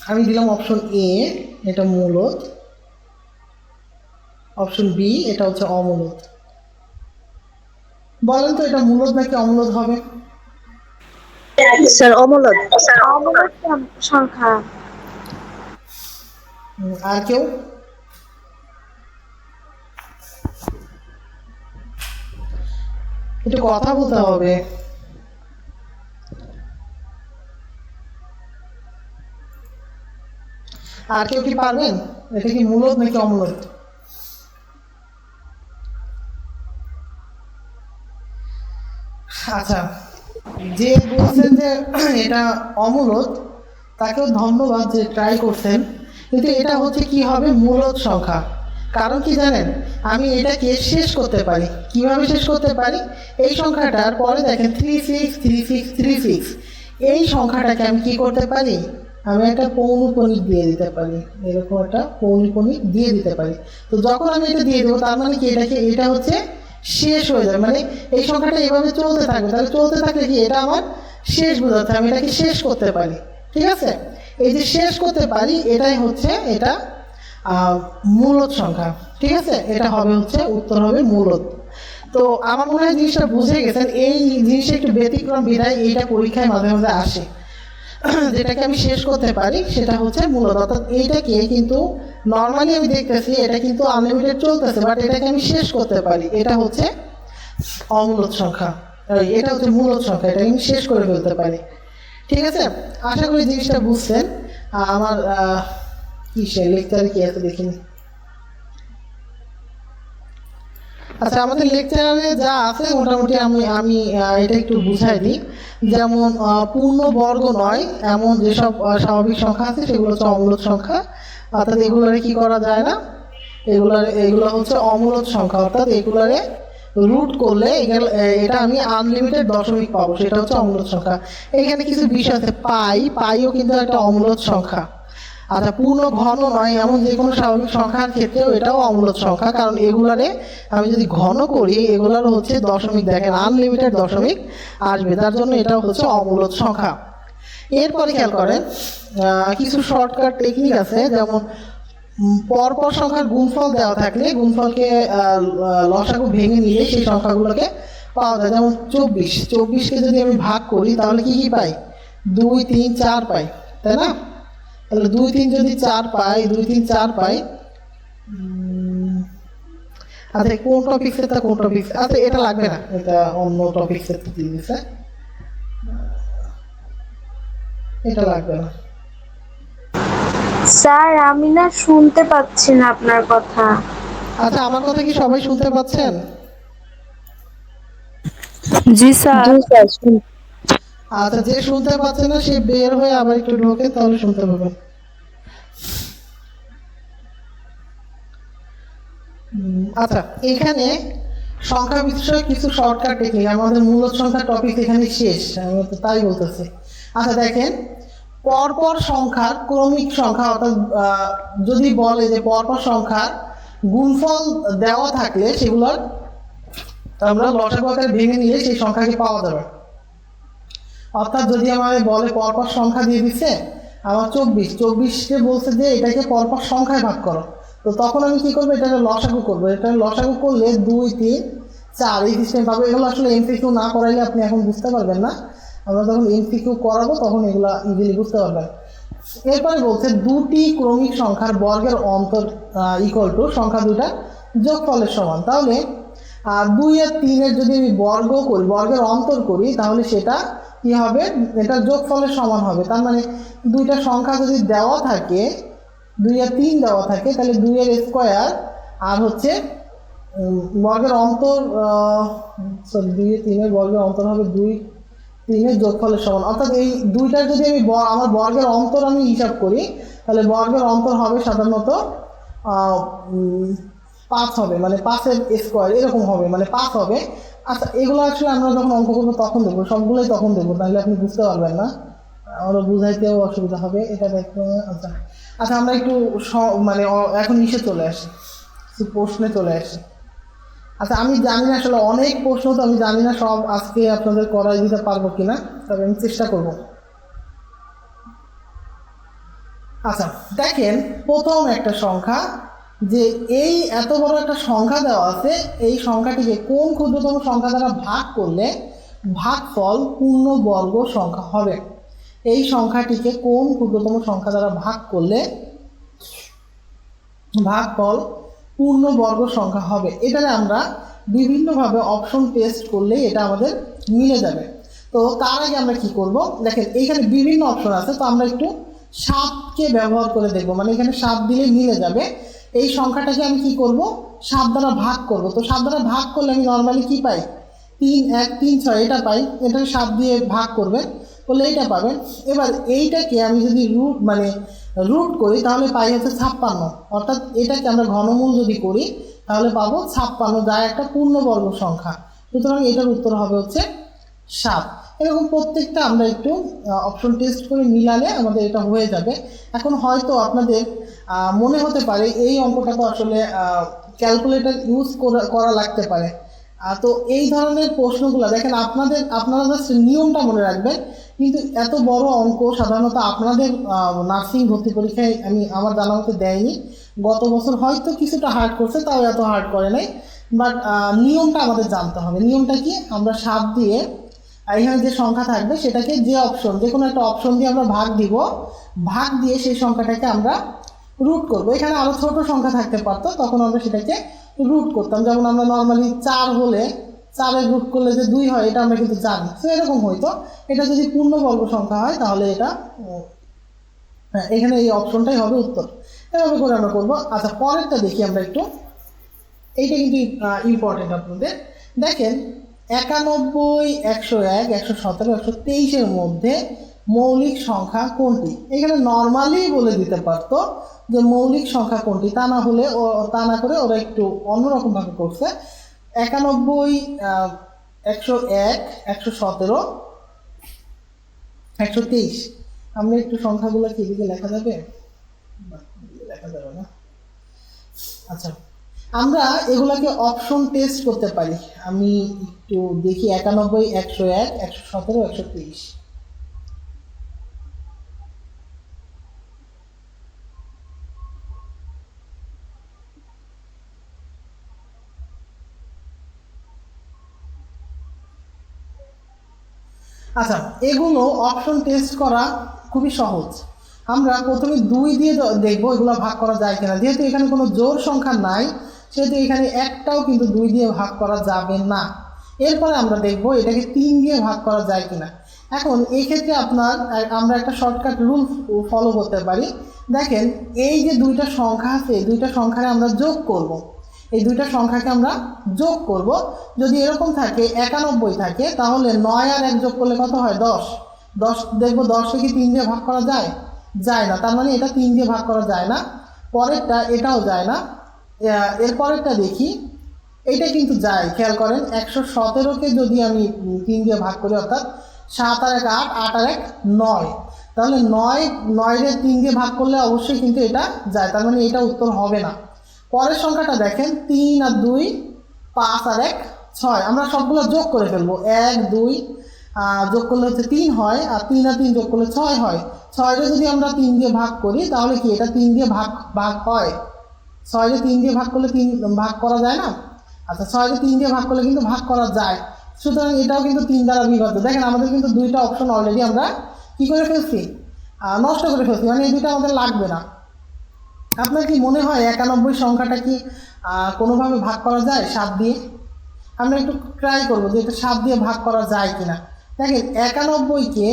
আমি দিলাম অপশন এ, এটা মূলদ, অপশন বি এটা হচ্ছে অমূলদ। বলেন তো এটা মূলদ নাকি অমূলদ হবে? স্যার অমূলদ সংখ্যা। আর কেউ? একটু কথা বলতে হবে। আর কেউ কি পারবেন? এটা কি মূলদ নাকি অমূলদ? আচ্ছা, যে বলছেন যে এটা অমূলদ তাকেও ধন্যবাদ যে ট্রাই করছেন, কিন্তু এটা হচ্ছে কি হবে? মূলদ সংখ্যা। কারণ কি জানেন? আমি এটাকে শেষ করতে পারি। কিভাবে শেষ করতে পারি? এই সংখ্যাটার পরে দেখেন 363636, এই সংখ্যাটাকে আমি কি করতে পারি? আমি একটা পৌনঃপুনিক দিয়ে দিতে পারি, এরকম একটা পৌনঃপুনিক দিয়ে দিতে পারি। তো যখন আমি এটা দিয়ে দেবো তার মানে কি এটা হচ্ছে শেষ হয়ে যাবে, মানে এই সংখ্যাটা এভাবে চলতে থাকবে। তাহলে চলতে থাকলে কি এটা আমার শেষ বোঝাচ্ছে, আমি এটাকে শেষ করতে পারি। ঠিক আছে? এই যে শেষ করতে পারি এটাই হচ্ছে এটা মূলদ সংখ্যা। ঠিক আছে? এটা হবে হচ্ছে উত্তর হবে মূলদ। তো আমার মনে হয় জিনিসটা বুঝে গেছেন। এই জিনিসটা একটু ব্যতিক্রম বিধায় এইটা পরীক্ষায় মাঝে মাঝে আসে। যেটাকে আমি শেষ করতে পারি সেটা হচ্ছে মূলত, অর্থাৎ এইটাকে কিন্তু নর্মালি আমি দেখতেছি এটা কিন্তু আনলিমিটেড চলতেছে, বাট এটাকে আমি শেষ করতে পারি, এটা হচ্ছে অমূলদ সংখ্যা, এটা হচ্ছে মূলদ সংখ্যা, এটা আমি শেষ করে ফেলতে পারি। ঠিক আছে, আশা করি জিনিসটা বুঝছেন। আমার কিসের লেকচারে কি আছে দেখিনি। আচ্ছা, আমাদের লেকচারে যা আছে মোটামুটি আমি আমি এটা একটু বুঝাই দিই। যেমন পূর্ণ বর্গ নয় এমন যেসব স্বাভাবিক সংখ্যা আছে সেগুলো হচ্ছে অমূলদ সংখ্যা, অর্থাৎ এগুলোরে কি করা যায় না, এগুলো হচ্ছে অমূলদ সংখ্যা, অর্থাৎ এগুলোরে রুট করলে এটা আমি আনলিমিটেড দশমিক পাবো, সেটা হচ্ছে অমূলদ সংখ্যা। এখানে কিছু বিষয় আছে, পাইও কিন্তু একটা অমূলদ সংখ্যা। আচ্ছা, পূর্ণ ঘন নয় এমন যে কোনো স্বাভাবিক সংখ্যার ক্ষেত্রেও এটাও অমূলদ সংখ্যা, কারণ এগুলারে আমি যদি ঘন করি এগুলার হচ্ছে দশমিক, দেখেন আনলিমিটেড দশমিক আসবে, তার জন্য এটাও হচ্ছে অমূলদ সংখ্যা। এরপরে খেয়াল করেন কিছু শর্টকাট টেকনিক আছে, যেমন পরপর সংখ্যার গুণফল দেওয়া থাকলে গুণফলকে লসাগু ভেঙে নিলে সেই সংখ্যাগুলোকে পাওয়া যায়। যেমন 24কে যদি আমি ভাগ করি তাহলে কি কি পাই, 2 3 4 পাই, তাই না? তাহলে 2 3 যদি 4 পাই, 2 3 4 পাই। আচ্ছা, কোন টপিক সেটা, কোন টপিক, আচ্ছা এটা লাগবে না, এটা অন্য টপিক সেটা দিয়ে দিছে, এটা লাগবে না। স্যার আমি না শুনতে পাচ্ছি না আপনার কথা। আচ্ছা, আমার কথা কি সবাই শুনতে পাচ্ছেন? জি স্যার। আচ্ছা, যে শুনতে পাচ্ছে না সে বের হয়ে আবার একটু ঢোকে, তাহলে শুনতে পাবেন। আচ্ছা, এখানে সংখ্যা বিষয়ে কিছু শর্টকাট টেকনিক, আমাদের মূলদ সংখ্যার টপিক এখানে শেষ, আমি তো তাই বলতেছি। আচ্ছা দেখেন, পরপর সংখ্যার ক্রমিক সংখ্যা, অর্থাৎ যদি বলে যে পরপর সংখ্যার গুণফল দেওয়া থাকলে সেগুলোর আমরা লসাগু আকারে ভেঙে নিলে সেই সংখ্যাকে পাওয়া যাবে। অর্থাৎ যদি আমাদের বলে পরপর সংখ্যা দিয়ে দিচ্ছে আমার 24কে বলছে যে এটাকে পরপর সংখ্যায় ভাগ করো, তো তখন আমি কি করবো, এটাকে লসাগু করবো। এটা লসাগু করলে 2 3 4 এই সিস্টেম পাবো। এগুলো আসলে এমসিকিউ না করাইলে আপনি এখন বুঝতে পারবেন না, আমরা যখন এমসিকিউ করাবো তখন এগুলো ইজিলি বুঝতে পারবেন। এরপরে বলছে দুটি ক্রমিক সংখ্যার বর্গের অন্তর ইকুয়াল টু সংখ্যা দুইটা যোগফলের সমান। তাহলে 2 আর 3 এর যদি আমি বর্গ করি, বর্গের অন্তর করি, তাহলে সেটা কি হবে, এটা যোগফলের সমান হবে। তার মানে দুইটা সংখ্যা যদি দেওয়া থাকে, 2 আর 3 দেওয়া থাকে, তাহলে 2 এর স্কোয়ার আর হচ্ছে বর্গের অন্তর, সরি 2 আর 3 এর বর্গের অন্তর হবে 2 3 এর যোগফলের সমান। অর্থাৎ এই দুইটার যদি আমি আমার বর্গের অন্তর আমি হিসাব করি, তাহলে বর্গের অন্তর হবে সাধারণত 5 হবে, মানে 5 এর স্কোয়ার এরকম হবে, মানে 5 হবে। আচ্ছা, এগুলো আসলে আমরা যখন অঙ্ক করবো তখন দেখবো, সবগুলোই তখন দেখবো, তাহলে আপনি বুঝতে পারবেন না, আমরা বুঝাইতেও অসুবিধা হবে, এটা দেখবো। আচ্ছা আচ্ছা, আমরা একটু মানে এখন ইসে চলে আসি, প্রশ্নে চলে আসি। আচ্ছা, আমি জানি না আসলে অনেক প্রশ্ন, তো আমি জানি না সব আজকে আপনাদের করাই দিতে পারবো কিনা, তবে আমি চেষ্টা করব। আচ্ছা দেখেন, প্রথম একটা সংখ্যা, যে এই এত বড় একটা সংখ্যা দেওয়া আছে, এই সংখ্যাটিকে কোন ক্ষুদ্রতম সংখ্যা দ্বারা ভাগ করলে ভাগফল পূর্ণবর্গ সংখ্যা হবে। এই সংখ্যাটিকে কোন ক্ষুদ্রতম সংখ্যা দ্বারা ভাগ করলে ভাগফল পূর্ণবর্গ সংখ্যা হবে। এটারে আমরা বিভিন্নভাবে অপশন টেস্ট করলে এটা আমাদের মিলে যাবে। তো তার আগে আমরা কি করব, দেখেন এইখানে বিভিন্ন অপশন আছে, তো আমরা একটু 7কে ব্যবহার করে দেখব, মানে এখানে 7 দিলেই মিলে যাবে। এই সংখ্যাটাকে আমি কি করব, 7 দ্বারা ভাগ করব। তো 7 দ্বারা ভাগ করলে আমি নর্মালি কি পাই, 3 1 3 6 এটা পাই, এটা 7 দিয়ে ভাগ করবে বলে এইটা পাবেন। এবার এইটাকে আমি যদি রুট করি তাহলে পাই হচ্ছে 56, অর্থাৎ এটাকে আমরা ঘনমূল যদি করি তাহলে পাবো 56, যা একটা পূর্ণবর্গ সংখ্যা। সুতরাং এটার উত্তর হবে হচ্ছে 7। এরকম প্রত্যেকটা আমরা একটু অপশন টেস্ট করে মিলালে আমাদের এটা হয়ে যাবে। এখন হয়তো আপনাদের মনে হতে পারে এই অঙ্কটা তো আসলে ক্যালকুলেটর ইউজ করা লাগতে পারে। তো এই ধরনের প্রশ্নগুলো দেখেন, আপনারা জাস্ট নিয়মটা মনে রাখবেন, কিন্তু এত বড় অঙ্ক সাধারণত আপনাদের নার্সিং ভর্তি পরীক্ষায় আমার জানা মতে দেয়নি। গত বছর হয়তো কিছুটা হার্ড করছে, তাও এত হার্ড করে নাই। বাট নিয়মটা আমাদের জানতে হবে। নিয়মটা কি, আমরা 7 দিয়ে এখানে যে সংখ্যা থাকবে সেটাকে যে অপশন, যে কোনো একটা অপশন দিয়ে আমরা ভাগ দিব, ভাগ দিয়ে সেই সংখ্যাটাকে আমরা রুট করব। এখানে আরও ছোট সংখ্যা থাকতে পারতো, তখন আমরা সেটাকে রুট করতাম। যেমন আমরা নর্মালি 4 হলে 4-এর রুট করলে যে 2 হয়, এটা আমরা কিন্তু জানি। তো এরকম হইতো। এটা যদি পূর্ণবর্গ সংখ্যা হয় তাহলে এটা হ্যাঁ, এখানে এই অপশনটাই হবে উত্তর। এভাবে করে আমরা করবো। আচ্ছা, পরেরটা দেখি আমরা একটু। এইটা কিন্তু ইম্পর্টেন্ট আপনাদের। দেখেন 91, 101, 117, 123-এর মধ্যে মৌলিক সংখ্যা কোনটি? এখানে নর্মালি বলে দিতে পারতো যে মৌলিক সংখ্যা কোনটি, তা না করে ওরা একটু অন্যরকমভাবে করছে। 91, 101, 117, 123। আমরা একটু সংখ্যাগুলো কি দিকে লেখা যাবে? লেখা যাবে না। আচ্ছা, আমরা এগুলাকে অপশন টেস্ট করতে পারি। আমি একটু দেখি 91, 101, 117, 123। আচ্ছা, এগুলো অপশন টেস্ট করা খুবই সহজ। আমরা প্রথমে 2 দিয়ে দেখবো এগুলো ভাগ করা যায় কিনা। যেহেতু এখানে কোনো জোড় সংখ্যা নাই, সেহেতু এখানে একটাও কিন্তু 2 দিয়ে ভাগ করা যাবে না। এরপরে আমরা দেখবো এটাকে 3 দিয়ে ভাগ করা যায় কিনা। এখন এই ক্ষেত্রে আমরা একটা শর্টকাট রুল ফলো করতে পারি। দেখেন, এই যে 2টা সংখ্যা আছে, 2টা সংখ্যারে আমরা যোগ করব। এই 2টা সংখ্যাকে আমরা যোগ করব। যদি এরকম থাকে 91 থাকে, তাহলে 9 আর 1 যোগ করলে কত হয়? 10। 10 দেখবো 10কে কি 3 দিয়ে ভাগ করা যায়? যায় না। তার মানে এটা 3 দিয়ে ভাগ করা যায় না। পরেরটা এটাও যায় না। এর পরেরটা দেখি, এইটা কিন্তু যায়। খেয়াল করেন, 117কে যদি আমি 3 দিয়ে ভাগ করি, অর্থাৎ 7 আর 1 8, 8 আর 1 9, তাহলে 9-9-রে 3 দিয়ে ভাগ করলে অবশ্যই কিন্তু এটা যায়। তার মানে এটা উত্তর হবে না। পরের সংখ্যাটা দেখেন, 3 আর 2, 5 আর 1 6। আমরা সবগুলো যোগ করে ফেলবো। 1 2 যোগ করলে হচ্ছে 3 হয়, আর 3 আর 3 যোগ করলে 6 হয়। 6-রে যদি আমরা 3 দিয়ে ভাগ করি, তাহলে কি এটা 3 দিয়ে ভাগ হয়? 6-রে 3 দিয়ে ভাগ করলে 3 ভাগ করা যায় না? আচ্ছা, 6-রে 3 দিয়ে ভাগ করলে কিন্তু ভাগ করা যায়। সুতরাং এটাও কিন্তু 3 দ্বারা বিভাজ্য। দেখেন, আমাদের কিন্তু 2টা অপশন অলরেডি আমরা কি করে ফেলছি? নষ্ট করে ফেলছি। মানে এই 2টা আমাদের লাগবে না। আপনার কি মনে হয় 91 সংখ্যাটা কি কোনোভাবে ভাগ করা যায় 7 দিয়ে? আমরা একটু ট্রাই করবো যে এটা 7 দিয়ে ভাগ করা যায় কিনা। দেখেন, 91কে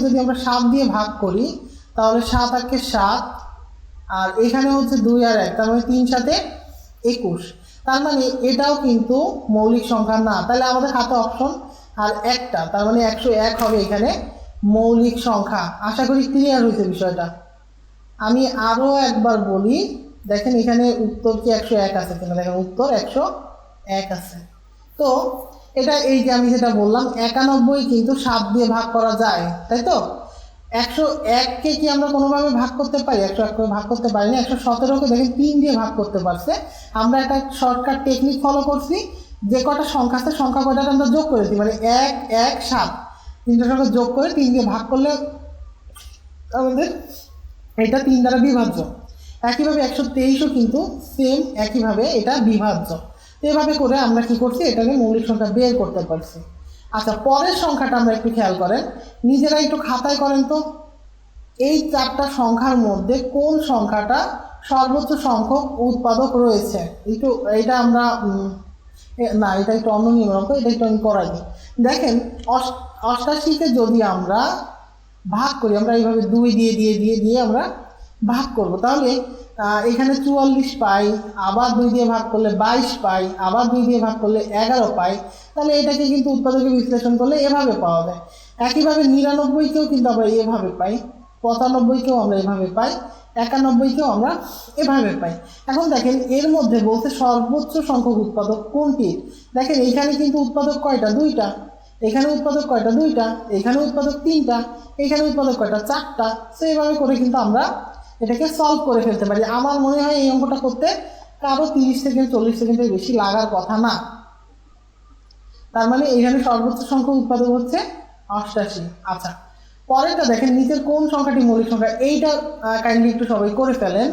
যদি আমরা 7 দিয়ে ভাগ করি, তাহলে 7 আর 7, আর এখানে হচ্ছে 2 আর 1, তার মানে 3 7 21। তার মানে এটাও কিন্তু মৌলিক সংখ্যা না। তাহলে আমাদের হাতে অপশন আর একটা, তার মানে 101 হবে এখানে মৌলিক সংখ্যা। আশা করি ক্লিয়ার হয়েছে বিষয়টা। আমি আরও একবার বলি, দেখেন এখানে উত্তর কি 101 আছে কিনা। দেখেন, উত্তর 101 আছে। তো এটা এই যে আমি যেটা বললাম, 91 কিন্তু 7 দিয়ে ভাগ করা যায়, তাই তো? 101কে কি আমরা কোনোভাবে ভাগ করতে পারি? 101কে ভাগ করতে পারি না। 117কে দেখেন 3 দিয়ে ভাগ করতে পারছে। আমরা একটা শর্টকাট টেকনিক ফলো করছি। যে কটা সংখ্যা আছে, সংখ্যা কয়টাকে আমরা যোগ করেছি, মানে 1 1 7, 3টা সংখ্যা যোগ করে 3 দিয়ে ভাগ করলে আমাদের এটা 3 দ্বারা বিভাজ্য। একইভাবে 123ও কিন্তু সেম একইভাবে এটা বিভাজ্য। তো এভাবে করে আমরা কি করছি, এটাকে মৌলিক সংখ্যা বের করতে পারছি। আচ্ছা, পরের সংখ্যাটা আমরা একটু খেয়াল করেন, নিজেরা একটু খাতায় করেন তো। এই 4টা সংখ্যার মধ্যে কোন সংখ্যাটা সর্বোচ্চ সংখ্যক উৎপাদক রয়েছে? একটু এটা আমরা না, এটা একটু অন্য নিয়ম অঙ্ক, এটা একটু আমি করাই দিই। দেখেন, 88কে যদি আমরা ভাগ করি, আমরা এইভাবে 2 দিয়ে দিয়ে দিয়ে দিয়ে আমরা ভাগ করব, তাহলে এখানে 44 পাই, আবার 2 দিয়ে ভাগ করলে 22 পাই, আবার 2 দিয়ে ভাগ করলে 11 পাই। তাহলে এটাকে কিন্তু উৎপাদকে বিশ্লেষণ করলে এভাবে পাওয়া যায়। একইভাবে 99কেও কিন্তু আমরা এভাবে পাই, 95কেও আমরা এভাবে পাই, 91কেও আমরা এভাবে পাই। এখন দেখেন, এর মধ্যে বলতে সর্বোচ্চ সংখ্যক উৎপাদক কোনটি। দেখেন, এইখানে কিন্তু উৎপাদক কয়টা? 2টা। এখানে উৎপাদক কয়টা? 2টা। এখানে উৎপাদক 3টা। এখানে উৎপাদক কয়টা? 4টা। তো এইভাবে করে কিন্তু আমরা এটাকে সলভ করে ফেলতে পারি। আমার মনে হয় এই অঙ্কটা করতে কারো 30 থেকে 40 সেকেন্ডের বেশি লাগার কথা না। তার মানে এখানে সর্বোচ্চ সংখ্যক উৎপাদক হচ্ছে 88। আচ্ছা, পরেরটা দেখেন, নিচের কোন সংখ্যাটি মৌলিক সংখ্যা? এইটা কাইন্ডলি একটু সবাই করে ফেলেন।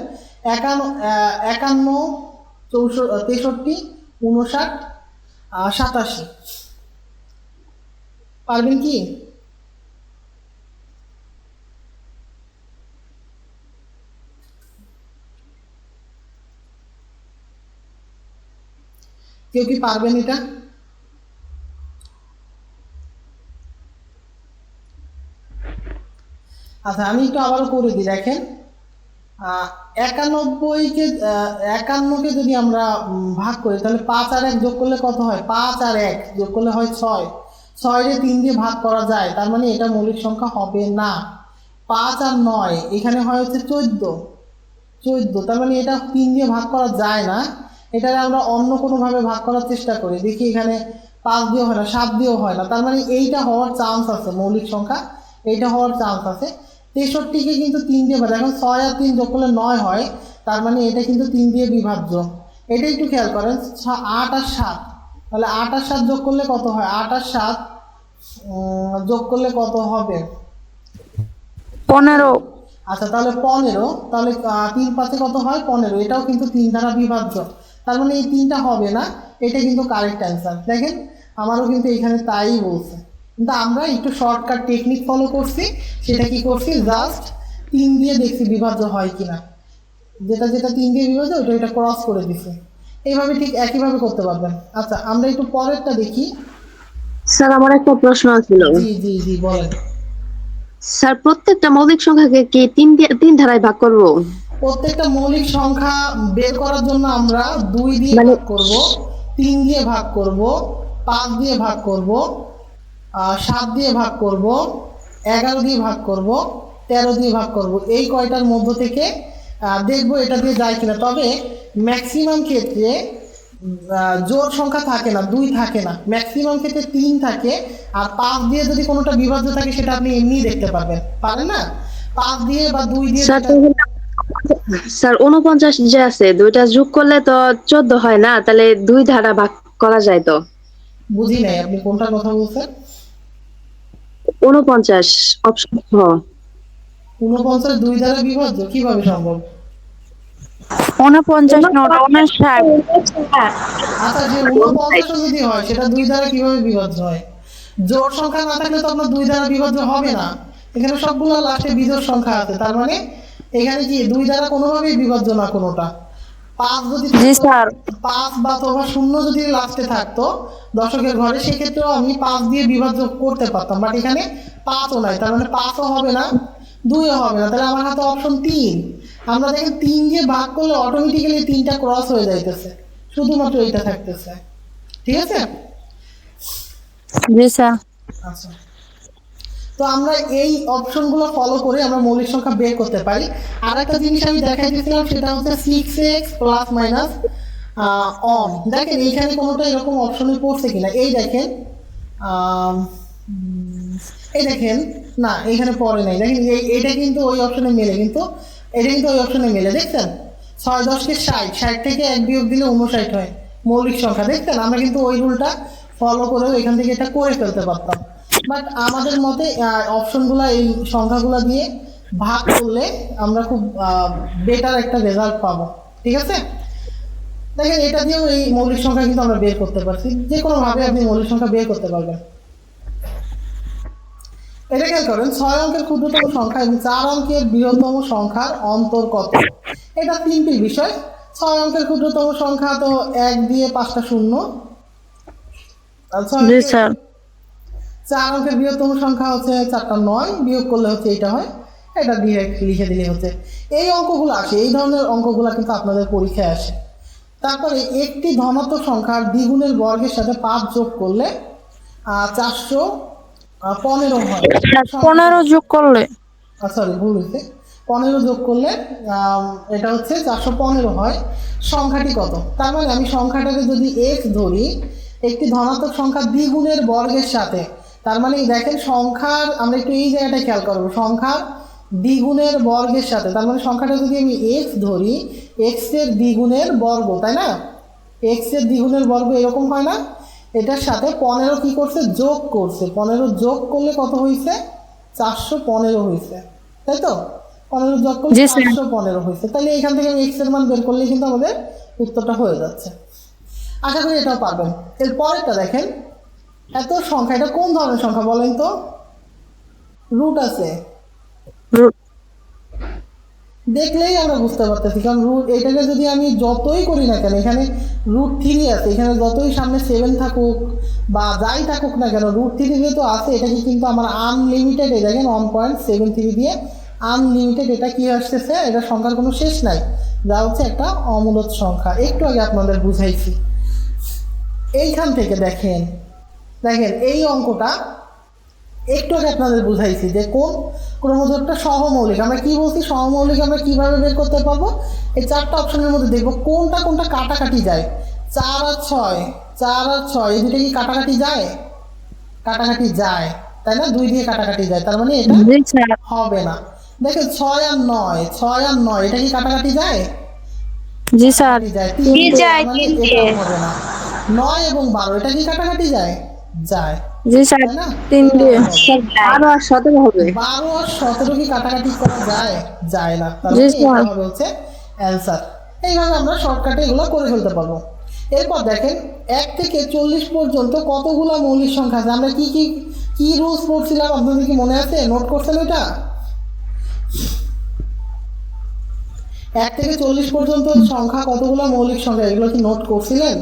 51, 63, 59, 87। পারবেন কি? কেউ কি পারবেন এটা? আচ্ছা, আমি একটু আবারও করে দিই, দেখেন। 91কে 51কে যদি আমরা ভাগ করি, তাহলে 5 আর 1 যোগ করলে কত হয়? 5 আর 1 যোগ করলে হয় 6। 6 রে 3 দিয়ে ভাগ করা যায়, তার মানে এটা মৌলিক সংখ্যা হবে না। 5 আর 9 এখানে হয় হচ্ছে 14, তার মানে এটা 3 দিয়ে ভাগ করা যায় না। এটাকে আমরা অন্য কোনোভাবে ভাগ করার চেষ্টা করি, দেখি এখানে 5 দিয়েও হয় না, 7 দিয়েও হয় না, তার মানে এইটা হওয়ার চান্স আছে, মৌলিক সংখ্যা এইটা হওয়ার চান্স আছে। 63কে কিন্তু 3 দিয়ে ভাগ, এখন 6 আর 3 যোগ করলে 9 হয়, তার মানে এটা কিন্তু 3 দিয়ে বিভাজ্য। এটা একটু খেয়াল করেন, 8 আর 7, তাহলে 8 আর 7 যোগ করলে কত হয়? 8 আর 7 যোগ করলে কত হবে? 15। আচ্ছা, তাহলে 15, তাহলে 3 5 কত হয়? 15। এটাও কিন্তু 3 দ্বারা বিভাজ্য, তার মানে এই 3টা হবে না। এটা কিন্তু কারেক্ট অ্যান্সার। দেখেন, আমারও কিন্তু এখানে তাই বলছে, কিন্তু আমরা একটু শর্টকাট টেকনিক ফলো করছি। সেটা কি করছি? জাস্ট 3 দিয়ে দেখছি বিভাজ্য হয় কিনা, যেটা যেটা 3 দিয়ে বিভাজ্য ওটা এটা ক্রস করে দিছি। এইভাবে ঠিক একইভাবে করতে পারবেন। আচ্ছা, আমরা একটু পরেরটা দেখি। স্যার আমার একটা প্রশ্ন ছিল। জি জি জি, বলেন। স্যার প্রত্যেকটা মৌলিক সংখ্যাকে কি তিন ধারায় ভাগ করব? প্রত্যেকটা মৌলিক সংখ্যা বের করার জন্য আমরা 2 দিয়ে মানে ভাগ করব, 3 দিয়ে ভাগ করব, 5 দিয়ে ভাগ করব, 7 দিয়ে ভাগ করব, 11 দিয়ে ভাগ করব, 13 দিয়ে ভাগ করব। এই কয়টার মধ্য থেকে দেখব এটা দিয়ে যায় কিনা। তবে ম্যাক্সিমাম ক্ষেত্রে জোড় সংখ্যা থাকে না, 2 থাকে না, ম্যাক্সিমাম ক্ষেত্রে 3 থাকে। আর 5 দিয়ে যদি কোনোটা বিভাজ্য থাকে সেটা আপনি এমনিই দেখতে পারবেন, পারেন না? 5 দিয়ে বা 2 দিয়ে স্যার যেটা। স্যার 49 যে আছে দুইটা যোগ করলে তো 14 হয় না, তাহলে 2 ধারা ভাগ করা যায় তো? বুঝি নাই আপনি কোনটার কথা বলছেন। 49 অপশন হ। 49 2 দ্বারা বিভাজ্য কিভাবে সম্ভব? 49 নট 59। আচ্ছা, যে 49 যদি হয় সেটা 2 দ্বারা কিভাবে বিভাজ্য হয়? জোড় সংখ্যা না থাকলে তো আপনার 2 দ্বারা বিভাজ্য হবে না। এখানে সবগুলো লাস্টে বিজোড় সংখ্যা আছে, তার মানে এখানে কি 2 দ্বারা কোনোভাবেই বিভাজ্য না কোনোটা। 5 যদি জি থাকতো, স্যার। 5 বা অথবা 0 যদি লাস্টে থাকতো দশকের ঘরে, সেক্ষেত্রেও আমি 5 দিয়ে বিভাজ্য করতে পারতাম, বাট এখানে 5ও নাই, তার মানে 5ও হবে না, 2ও হবে না, তাহলে আমার হাতে অপশন 3। আমরা দেখেন 3 দিয়ে ভাগ করলে অটোমেটিক্যালি 3টা ক্রস হয়ে যাইতেছে, শুধুমাত্র এইটা থাকতেছে। ঠিক আছে? জি স্যার। আচ্ছা, তো আমরা এই অপশনগুলো ফলো করে আমরা মৌলিক সংখ্যা বের করতে পারি। আর একটা জিনিস আমি দেখাই দিয়েছিলাম, সেটা হচ্ছে 6x প্লাস মাইনাস অন। দেখেন এইখানে কোনোটা এরকম অপশনে পড়ছে কিনা, এই দেখেন। এই দেখেন, না এখানে পড়ে নাই। দেখেন এটা কিন্তু ওই অপশনে মেলে, কিন্তু এটা কিন্তু ওই অপশনে মেলে, দেখছেন? 6 10 কে 60, 60 থেকে 1 বিয়োগ দিলে 59 হয় মৌলিক সংখ্যা, দেখছেন? আমরা কিন্তু ওই রুলটা ফলো করেও এখান থেকে এটা করে ফেলতে পারতাম, বাট আমাদের মতে অপশনগুলো এই সংখ্যাগুলো দিয়ে ভাগ করলে আমরা খুব বেটার একটা রেজাল্ট পাবো। ঠিক আছে? দেখেন, এটা দিয়েও এই মৌলিক সংখ্যা কিন্তু আমরা বের করতে পারছি, যে কোনো ভাবে আপনি মৌলিক সংখ্যা বের করতে পারবেন। এটা খেয়াল করেন, 6 অঙ্কের ক্ষুদ্রতম সংখ্যা এবং 4 অঙ্কের বৃহত্তম সংখ্যার অন্তর কত? এটা সিম্পল বিষয়। 6 অঙ্কের ক্ষুদ্রতম সংখ্যা তো 1 দিয়ে 5টা শূন্য, আর 6 জি অঙ্কের স্যার। 4 অঙ্কের বৃহত্তম সংখ্যা হচ্ছে 4টা 9, বিয়োগ করলে হচ্ছে এইটা হয়, এটা ডিরেক্ট লিখে দিলে হচ্ছে। এই অঙ্কগুলো আসে, এই ধরনের অঙ্কগুলো কিন্তু আপনাদের পরীক্ষায় আসে। তারপরে একটি ধনাত্মক সংখ্যার দ্বিগুণের বর্গের সাথে 5 যোগ করলে 415 হয়। 15 যোগ করলে সরি, ভুল হয়েছে। 15 যোগ করলে এটা হচ্ছে 415 হয়। সংখ্যাটি কত? তার মানে আমি সংখ্যাটাকে যদি x ধরি, একটি ধনাত্মক সংখ্যা দ্বিগুণের বর্গের সাথে, তার মানে দেখেন সংখ্যার, আমরা একটু এই জায়গাটা খেয়াল করবো, সংখ্যার দ্বিগুণের বর্গের সাথে, তার মানে সংখ্যাটা যদি আমি x ধরি, x এর দ্বিগুণের বর্গ, তাই না? x এর দ্বিগুণের বর্গ এরকম হয় না? এটার সাথে 15 কি করছে? যোগ করছে। 15 যোগ করলে কত হয়েছে? 415 হয়েছে, তাই তো? 15 যোগ করলে জি স্যার। 515 হয়েছে। তাহলে এখান থেকে আমি এক্স এর মান বের করলে কিন্তু আমাদের উত্তরটা হয়ে যাচ্ছে। আশা করি এটাও পারবেন। এর পরেরটা দেখেন, এত সংখ্যা, এটা কোন ধরনের সংখ্যা বলেন তো? রুট আছে, রুট। দেখলেই আমরা বুঝতে পারতেছি, কারণ রুট এটাকে যদি আমি যতই করি না কেন, এখানে √3 আছে, এখানে যতই সামনে 7 থাকুক বা যাই থাকুক না কেন, √3 যেহেতু আছে, এটাকে কিন্তু আমার আনলিমিটেড, এই দেখেন 1.73 দিয়ে আনলিমিটেড, এটা কি আসতেছে, এটা সংখ্যার কোনো শেষ নাই, যা হচ্ছে একটা অমূলদ সংখ্যা। একটু আগে আপনাদের বুঝাইছি। এইখান থেকে দেখেন, দেখেন এই অঙ্কটা একটু আগে আপনাদের বুঝাইছি যে কোন ক্রোমোজোমটা সহমৌলিক। আমরা কি বলছি, সহমৌলিক আমরা কিভাবে বের করতে পারবো? এই 4টা অপশনের মধ্যে দেখবো কোনটা কোনটা কাটাকাটি যায়। 4 আর 6, 4 আর 6 এই দুটো কি কাটাকাটি যায়? কাটাকাটি যায়, তাই না? 2 দিয়ে কাটাকাটি যায়, তার মানে এটা জি স্যার। হবে না। দেখেন 6 আর 9, 6 আর 9 এটা কি কাটাকাটি যায়? জি স্যার। কাটাকাটি যায়। জি 3 যায়, মানে 3 এটা হবে না। 9 এবং 12 এটা কি কাটাকাটি যায়? যায়, জি স্যার। তাই না? 3 দিয়ে। স্যার যায়। 12 আর 17 হবে। 12 আর 17 কি কাটাকাটি করা যায়? যায় না, তার জি মানে এটা স্যার। হবে হচ্ছে অ্যান্সার। এইভাবে আমরা শর্টকাটে এগুলো করে ফেলতে পারবো। এরপর দেখেন 1 থেকে 40 পর্যন্ত কতগুলো মৌলিক সংখ্যা আছে। আমরা কি কি কি রুলস পড়ছিলাম, আপনাদের কি মনে আছে? নোট করছেন ওইটা? 1 থেকে 40 পর্যন্ত সংখ্যা কতগুলো মৌলিক সংখ্যা, এগুলো কি নোট করছিলেন?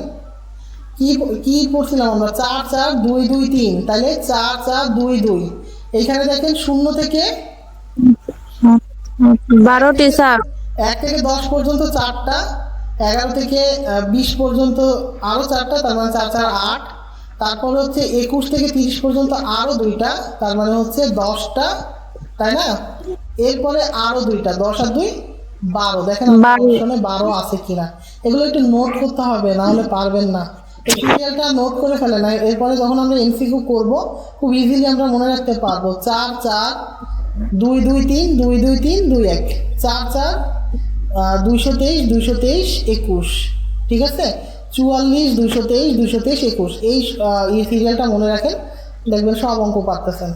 কি কি পড়ছিলাম আমরা? 4 4 2 2 3, তাহলে 4 4 2 2। এইখানে দেখেন 0 থেকে 12টি স্যার। 1 থেকে 10 পর্যন্ত 4টা, 11 থেকে 20 পর্যন্ত আরো 4টা, তার মানে 4 4 8। তারপরে হচ্ছে 21 থেকে 30 পর্যন্ত আরো 2টা, তার মানে হচ্ছে 10টা, তাই না? এরপরে আরো 2টা, 10 আর 2 12। দেখেন বারো। অপশনে 12 আছে কিনা, এগুলো একটু নোট করতে হবে, না হলে পারবেন না। এই সিরিয়ালটা নোট করে ফেলে না, এরপরে যখন আমরা এমসিকিউ করব খুব ইজিলি আমরা মনে রাখতে পারবো। 4 4 2 2 3 2 2 3 2 1, 4 4 223 223 21, ঠিক আছে? 44 223 223 21, এই সিরিয়ালটা মনে রাখেন, দেখবেন সব অঙ্ক পারতেছেন।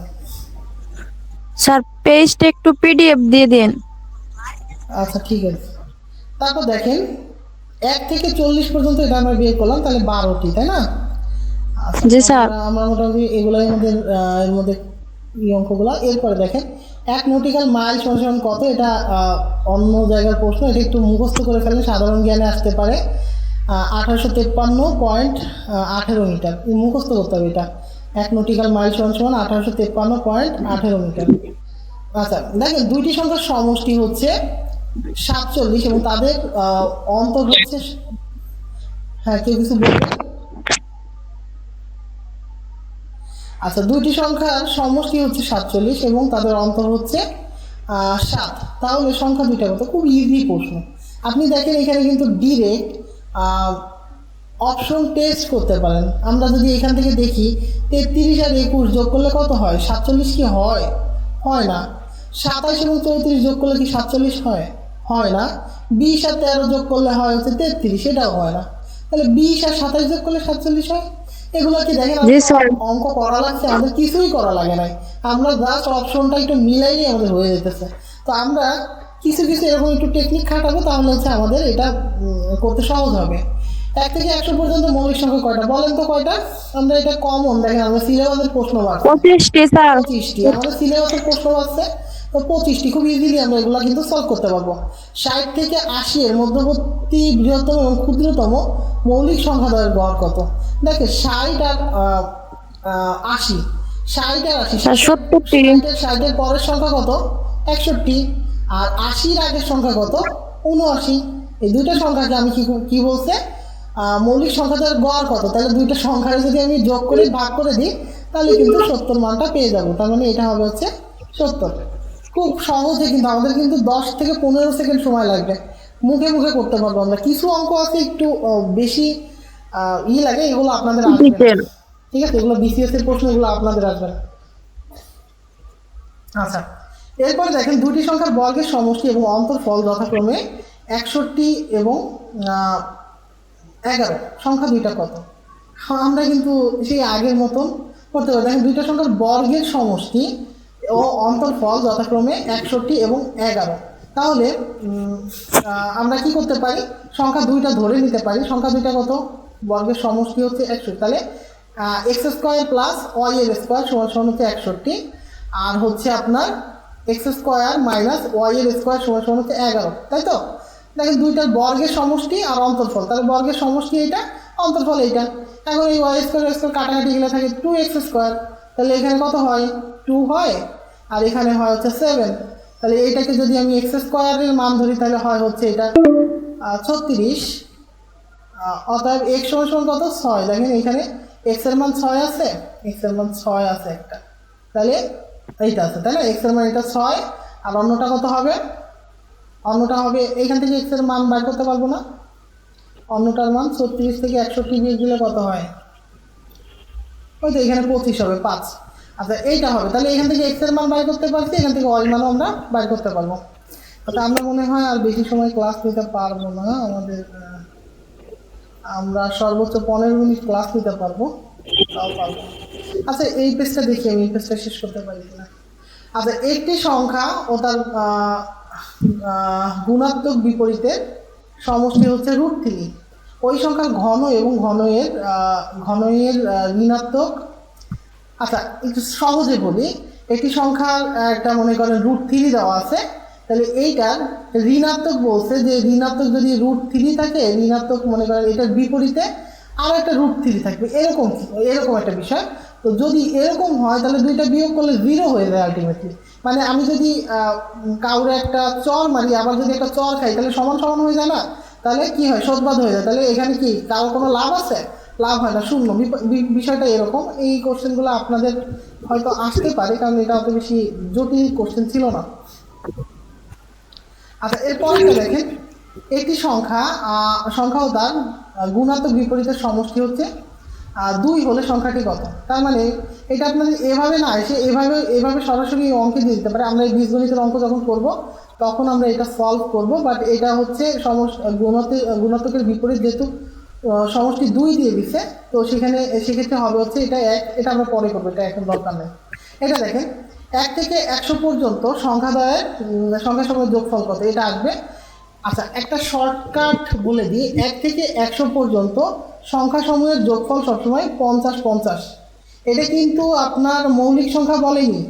স্যার পেজটা একটু পিডিএফ দিয়ে দিন। আচ্ছা ঠিক আছে। তারপর দেখেন 1 থেকে 40 পর্যন্ত এটা আমরা বের করলাম, তাহলে 12টি, তাই না? আচ্ছা, জি স্যার। আমরা মোটামুটি এগুলোই আমাদের এর মধ্যে এই অঙ্কগুলো। এরপরে দেখেন 1 নটিক্যাল মাইল সমান কত, এটা অন্য জায়গার প্রশ্ন, এটা একটু মুখস্থ করে ফেললে সাধারণ জ্ঞানে আসতে পারে। 1853.18 মিটার, মুখস্থ করতে হবে এটা। 1 নটিক্যাল মাইল সমান 1853.18 মিটার। আচ্ছা দেখেন দুইটি সংখ্যার সমষ্টি হচ্ছে 47 এবং তাদের অন্তর হচ্ছে, হ্যাঁ কেউ কিছু বলবেন? আচ্ছা দুইটি সংখ্যার সমষ্টি হচ্ছে 47 এবং তাদের অন্তর হচ্ছে 7, তাহলে সংখ্যা দুইটা কত? খুব ইজি প্রশ্ন। আপনি দেখেন এখানে কিন্তু ডিরেক্ট অপশন টেস্ট করতে পারেন। আমরা যদি এখান থেকে দেখি 33 আর 21 যোগ করলে কত হয়? 47 কি হয়? হয় না। 27 এবং 34 যোগ করলে কি 47 হয়? হয় না। 20 আর 13 যোগ করলে হয় হচ্ছে 33, সেটাও হয় না। তাহলে 20 আর 27 যোগ করলে 47 হয়। এগুলো কি দেখেন জি স্যার। অঙ্ক করা লাগছে, আমাদের কিছুই করা লাগে নাই, আমরা জাস্ট অপশনটা একটু মিলাইলেই আমাদের হয়ে যেতেছে। তো আমরা কিছু কিছু এরকম একটু টেকনিক খাটাবো, তাহলে হচ্ছে আমাদের এটা করতে সহজ হবে। 1 থেকে 100 পর্যন্ত মৌলিক সংখ্যা কয়টা বলেন তো? কয়টা? আমরা এটা কমন, দেখেন আমরা সিলেবাসের প্রশ্ন বাড়ছে 25টি স্যার। 25টি, আমাদের সিলেবাসের প্রশ্ন আসছে তো 25টি, খুব ইজিলি আমরা এগুলো কিন্তু সলভ করতে পারবো। 60 থেকে 80 এর মধ্যবর্তী বৃহত্তম এবং ক্ষুদ্রতম মৌলিক সংখ্যা দ্বয়ের গড় কত? দেখে 60 আর 80, 60 আর 80, স্যার 70টি। 60 এর পরের সংখ্যা কত? 61। আর 80 এর আগের সংখ্যা কত? 79। এই দুইটা সংখ্যাকে আমি কি বলছে, মৌলিক সংখ্যাদের গড় কত, তাহলে দুইটা সংখ্যার যদি আমি যোগ করে ভাগ করে দিই তাহলে কিন্তু 70 মানটা পেয়ে যাবো, তার মানে এটা হবে হচ্ছে 70। খুব সহজে, কিন্তু আমাদের কিন্তু 10 থেকে 15 সেকেন্ড সময় লাগবে, মুখে মুখে করতে পারবো আমরা। কিছু অঙ্ক আছে একটু বেশি লাগে, এগুলো আপনাদের আসবে না। ডিটেল। ঠিক আছে, এগুলো বিসিএস এর প্রশ্ন, এগুলো আপনাদের আসবে না। আচ্ছা এরপরে দেখেন দুটি সংখ্যার বর্গের সমষ্টি এবং অন্তরফল যথাক্রমে 61 এবং 11, সংখ্যা দুইটা কত? আমরা কিন্তু সেই আগের মতন করতে পারি। দেখেন দুইটা সংখ্যার বর্গের সমষ্টি ও অন্তরফল যথাক্রমে 61 এবং 11। তাহলে আমরা কি করতে পারি, সংখ্যা দুইটা ধরে নিতে পারি। সংখ্যা দুইটা কত, বর্গের সমষ্টি হচ্ছে 61, তাহলে এক্স স্কোয়ার প্লাস ওয়াই এর স্কোয়ার সমান সমান হচ্ছে 61, আর হচ্ছে আপনার এক্স স্কোয়ার মাইনাস ওয়াই এর স্কোয়ার সমান সমান হচ্ছে 11, তাই তো? দেখেন দুইটার বর্গের সমষ্টি আর অন্তর্ফল, তাহলে বর্গের সমষ্টি এইটা, অন্তর্ফল এইটা। এখন এই ওয়াই স্কোয়ার কাটাকাটি গেলে থাকে 2x স্কোয়ার, তাহলে এখানে কত হয়, 2 হয়, আর এখানে হয় হচ্ছে 7। তাহলে এইটাকে যদি আমি এক্স স্কোয়ারের মান ধরি তাহলে হয় হচ্ছে এটা 36। অতএব এক্স সমান সমান কত, 6। দেখেন এখানে এক্স এর মান 6 আছে, এক্স এর মান 6 আছে একটা, তাহলে এইটা আছে, তাই না? এক্স এর মান এটা 6, আর অন্যটা কত হবে, অন্যটা হবে এইখান থেকে এক্স এর মান বার করতে পারবো না, অন্যটার মান 36 থেকে 61 বিয়োগ দিলে কত হয়, ওই তো এখানে 25 হবে, 5। আচ্ছা এইটা হবে, তাহলে এখান থেকে এক্স এর মান বার করতে পারছি, এখান থেকে ওয়াই মানও আমরা বার করতে পারবো। আচ্ছা আমরা মনে হয় আর বেশি সময় ক্লাস নিতে পারবো না, আমাদের আমরা সর্বোচ্চ 15 মিনিট ক্লাস নিতে পারবো, তাও পারবো। আচ্ছা এই পেজটা দেখি, আমি এই পেজটা শেষ করতে পারি কিনা। আচ্ছা একটি সংখ্যা ও তার গুণাত্মক বিপরীতের সমষ্টি হচ্ছে √3। ওই সংখ্যার ঘন এবং ঘনয়ের ঋণাত্মক। আচ্ছা একটু সহজে বলি, একটি সংখ্যার একটা মনে করেন √3 দেওয়া আছে, তাহলে এইটার ঋণাত্মক বলছে যে ঋণাত্মক যদি √3 থাকে, ঋণাত্মক মনে করেন এটার বিপরীতে আর একটা √3 থাকবে, এরকম এরকম একটা বিষয়। তো যদি এরকম হয় তাহলে দুইটা বিয়োগ করলে 0 হয়ে যায় আলটিমেটলি। মানে আমি যদি কাউরে একটা চর মারি আবার যদি একটা চর খাই তাহলে সমান সমান হয়ে যায় না, তাহলে কি হয়, শোধবাদ হয়ে যায়। তাহলে এখানে কি কারো কোনো লাভ আছে, লাভ হয় না, শূন্য। বিষয়টা এরকম। এই কোশ্চেনগুলো আপনাদের হয়তো আসতে পারে, কারণ এটা অত বেশি জটিল কোশ্চেন ছিল না। আচ্ছা এরপরটা দেখেন, একটি সংখ্যা ও তার গুণাত্মক বিপরীতের সমষ্টি হচ্ছে 2 হলে সংখ্যাটি কত। তার মানে এটা আপনাদের এভাবে না এসে এভাবে সরাসরি অঙ্কে দিয়ে দিতে পারে। আমরা এই বীজগণিতের অঙ্ক যখন করব তখন আমরা এটা সলভ করব, বাট এটা হচ্ছে গুণাত্মকের বিপরীত, যেহেতু সমষ্টি 2 দিয়ে দিচ্ছে, তো সেক্ষেত্রে হবে হচ্ছে এটা 1। এটা আমরা পরে করবো, এটা এখন দরকার নেই। এটা দেখেন 1 থেকে 100 পর্যন্ত সংখ্যাদ্বয়ের সংখ্যাসমূহের যোগফল কত, এটা আসবে। আচ্ছা একটা শর্টকাট বলে দিই, 1 থেকে 100 পর্যন্ত সংখ্যাসমূহের যোগফল সবসময় 50-50। এটা কিন্তু আপনার মৌলিক সংখ্যা বলেনি,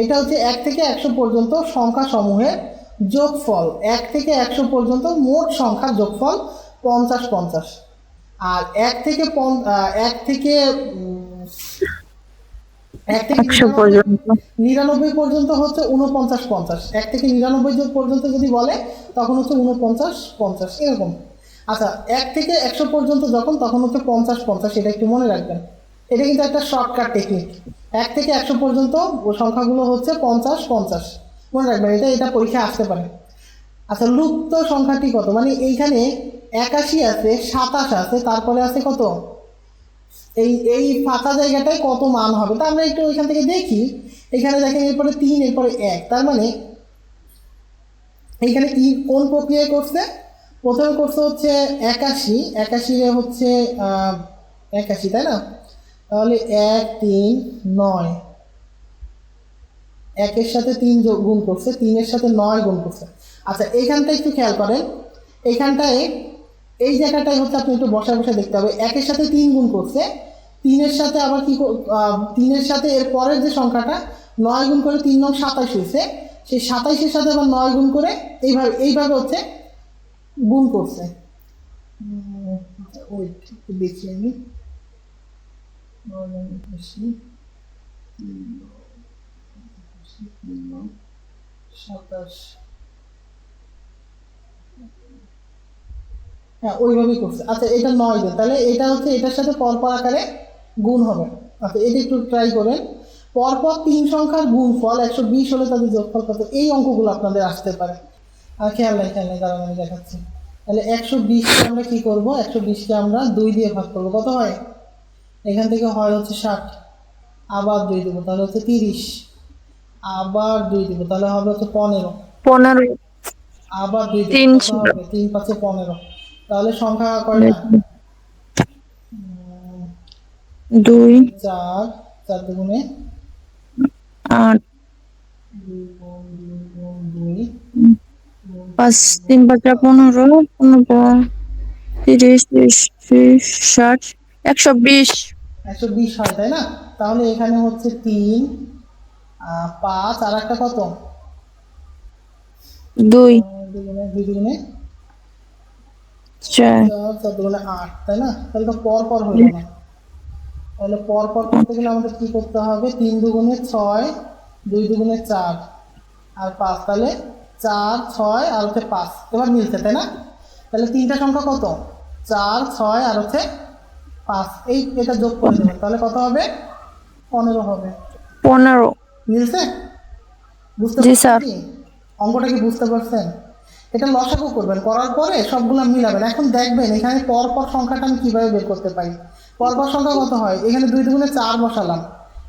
এটা হচ্ছে 1 থেকে 100 পর্যন্ত সংখ্যাসমূহের যোগফল, 1 থেকে 100 পর্যন্ত মোট সংখ্যার যোগফল 50-50। আর 1 থেকে 100 পর্যন্ত 99 পর্যন্ত হচ্ছে 49-50। 1 থেকে 99 পর্যন্ত যদি বলে তখন হচ্ছে 49-50 এরকম। আচ্ছা 1 থেকে 100 পর্যন্ত যখন, তখন হচ্ছে 50-50, এটা একটু মনে রাখবেন। এটা কিন্তু একটা শর্টকাট টেকনিক। 1 থেকে 100 পর্যন্ত সংখ্যাগুলো হচ্ছে 50-50, মনে রাখবেন, এটা পরীক্ষায় আসতে পারে। আচ্ছা লুপ্ত সংখ্যাটি কত, মানে এইখানে 81 আছে, 27 আছে, তারপরে আছে কত, এই ফাঁকা জায়গাটায় কত মান হবে, তা আমরা একটু ওইখান থেকে দেখি। এখানে দেখেন এরপরে 3, এরপরে 1, তার মানে এইখানে কি কোন প্রক্রিয়ায় করছে, প্রথমে করছে হচ্ছে 81 হচ্ছে 81, তাই না? তাহলে 1 3 9, 1 এর সাথে 3 গুণ করছে, 3 এর সাথে 9 গুণ করছে। আচ্ছা এইখানটা একটু খেয়াল করেন, এইখানটায় এই জায়গাটাই হচ্ছে আপনি একটু বসা দেখতে হবে। 1 এর সাথে 3 গুণ করছে, 3 এর সাথে আবার 3 এর সাথে এর পরের যে সংখ্যাটা 9 গুণ করে 3 9 27 হয়েছে, সেই 27 এর সাথে আবার 9 গুণ করে এইভাবে হচ্ছে গুণ করছে। ওই একটু দেখি আমি, 27, হ্যাঁ ওইভাবেই করছে। আচ্ছা এটা 9 দিন, তাহলে এটা হচ্ছে এটার সাথে পরপর আকারে গুণ হবে। আচ্ছা এটা একটু ট্রাই করেন, পরপর 3 সংখ্যার গুণফল 120 হলে তাদের যোগফল কত, এই অঙ্কগুলো আপনাদের আসতে পারে। আর খেয়াল নাই কারণ আমি দেখাচ্ছি। তাহলে 120কে আমরা কি করব, 120কে আমরা 2 দিয়ে ভাগ করবো, কত হয়, এখান থেকে হয় হচ্ছে 60, আবার 2 দেবো তাহলে হচ্ছে 30, আবার 2 দেবো তাহলে হবে হচ্ছে 15, 15 আবার 2 দেবো 3 কত ছিল, হবে, 3 5 15। তাহলে সংখ্যা কয়টা, 2 4, 4 দুগুণে 8 2 গুণ 2 গুণ 2 5 3 5 15 15 30 30 30 60 120 120 হয় তাই না? তাহলে এখানে হচ্ছে 3 5 আর একটা কত? 2 দুগুণে 2 দুগুণে 4 4 4 দুগুণে 8 তাই না? তাহলে তো পর পর হইল না। তাহলে পর পর করতে গেলে আমাদের কি করতে হবে? 3 দুগুণে 6 2 দুগুণে 4 আর 5, তাহলে 4 6 আর হচ্ছে 5। এবার মিলছে তাই না? তাহলে তিনটা সংখ্যা কত? 4 6 আর হচ্ছে 5। এটা যোগ করে দেবেন, তাহলে কত হবে? 15 হবে। 15 মিলছে? বুঝতে জি পারছেন স্যার কি? অঙ্কটা কি বুঝতে পারছেন? এটা লসাগু করবেন, করার পরে সবগুলো মিলাবেন। এখন দেখবেন এখানে পরপর সংখ্যাটা আমি কিভাবে বের করতে পারি। পরপর সংখ্যা কত হয়? এখানে 2 দুগুণে 4 বসালাম,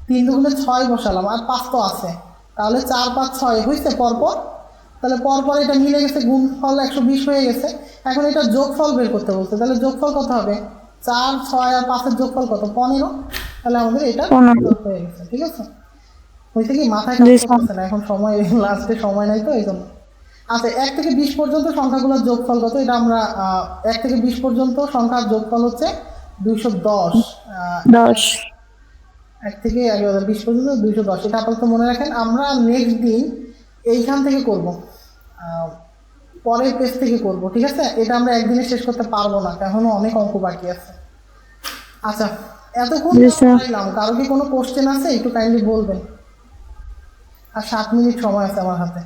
3 দুগুণে 6 বসালাম, আর 5 তো আছে। তাহলে 4 5 6 হয়েছে পরপর। তাহলে পরপর এটা মিলে গেছে, গুণফল 120 হয়ে গেছে। এখন এটা যোগফল বের করতে বলছে, তাহলে যোগফল কত হবে? 4 6 আর 5 এর যোগফল কত? 15। তাহলে আমাদের এটা 15 হয়ে গেছে। ঠিক আছে? হয়েছে কি, মাথায় কাজ জি স্যার করতেছে না এখন, সময় লাস্টে সময় নাই তো এই জন্য। আচ্ছা, 1 থেকে 20 পর্যন্ত সংখ্যাগুলোর যোগফল কত? এটা আমরা 1 থেকে 20 পর্যন্ত সংখ্যার যোগফল হচ্ছে 210। 10 1 থেকে 20 পর্যন্ত 210, এটা আপাতত মনে রাখেন। আমরা নেক্সট দিন এইখান থেকে করব, পরের পেজ থেকে করব। ঠিক আছে? এটা আমরা একদিনে শেষ করতে পারবো না, এখনো অনেক অঙ্ক বাকি আছে। আচ্ছা, এতক্ষণ জি যা স্যার করাইলাম, কারো কি কোনো কোশ্চেন আছে? একটু কাইন্ডলি বলবেন। আর 7 মিনিট সময় আছে আমার হাতে।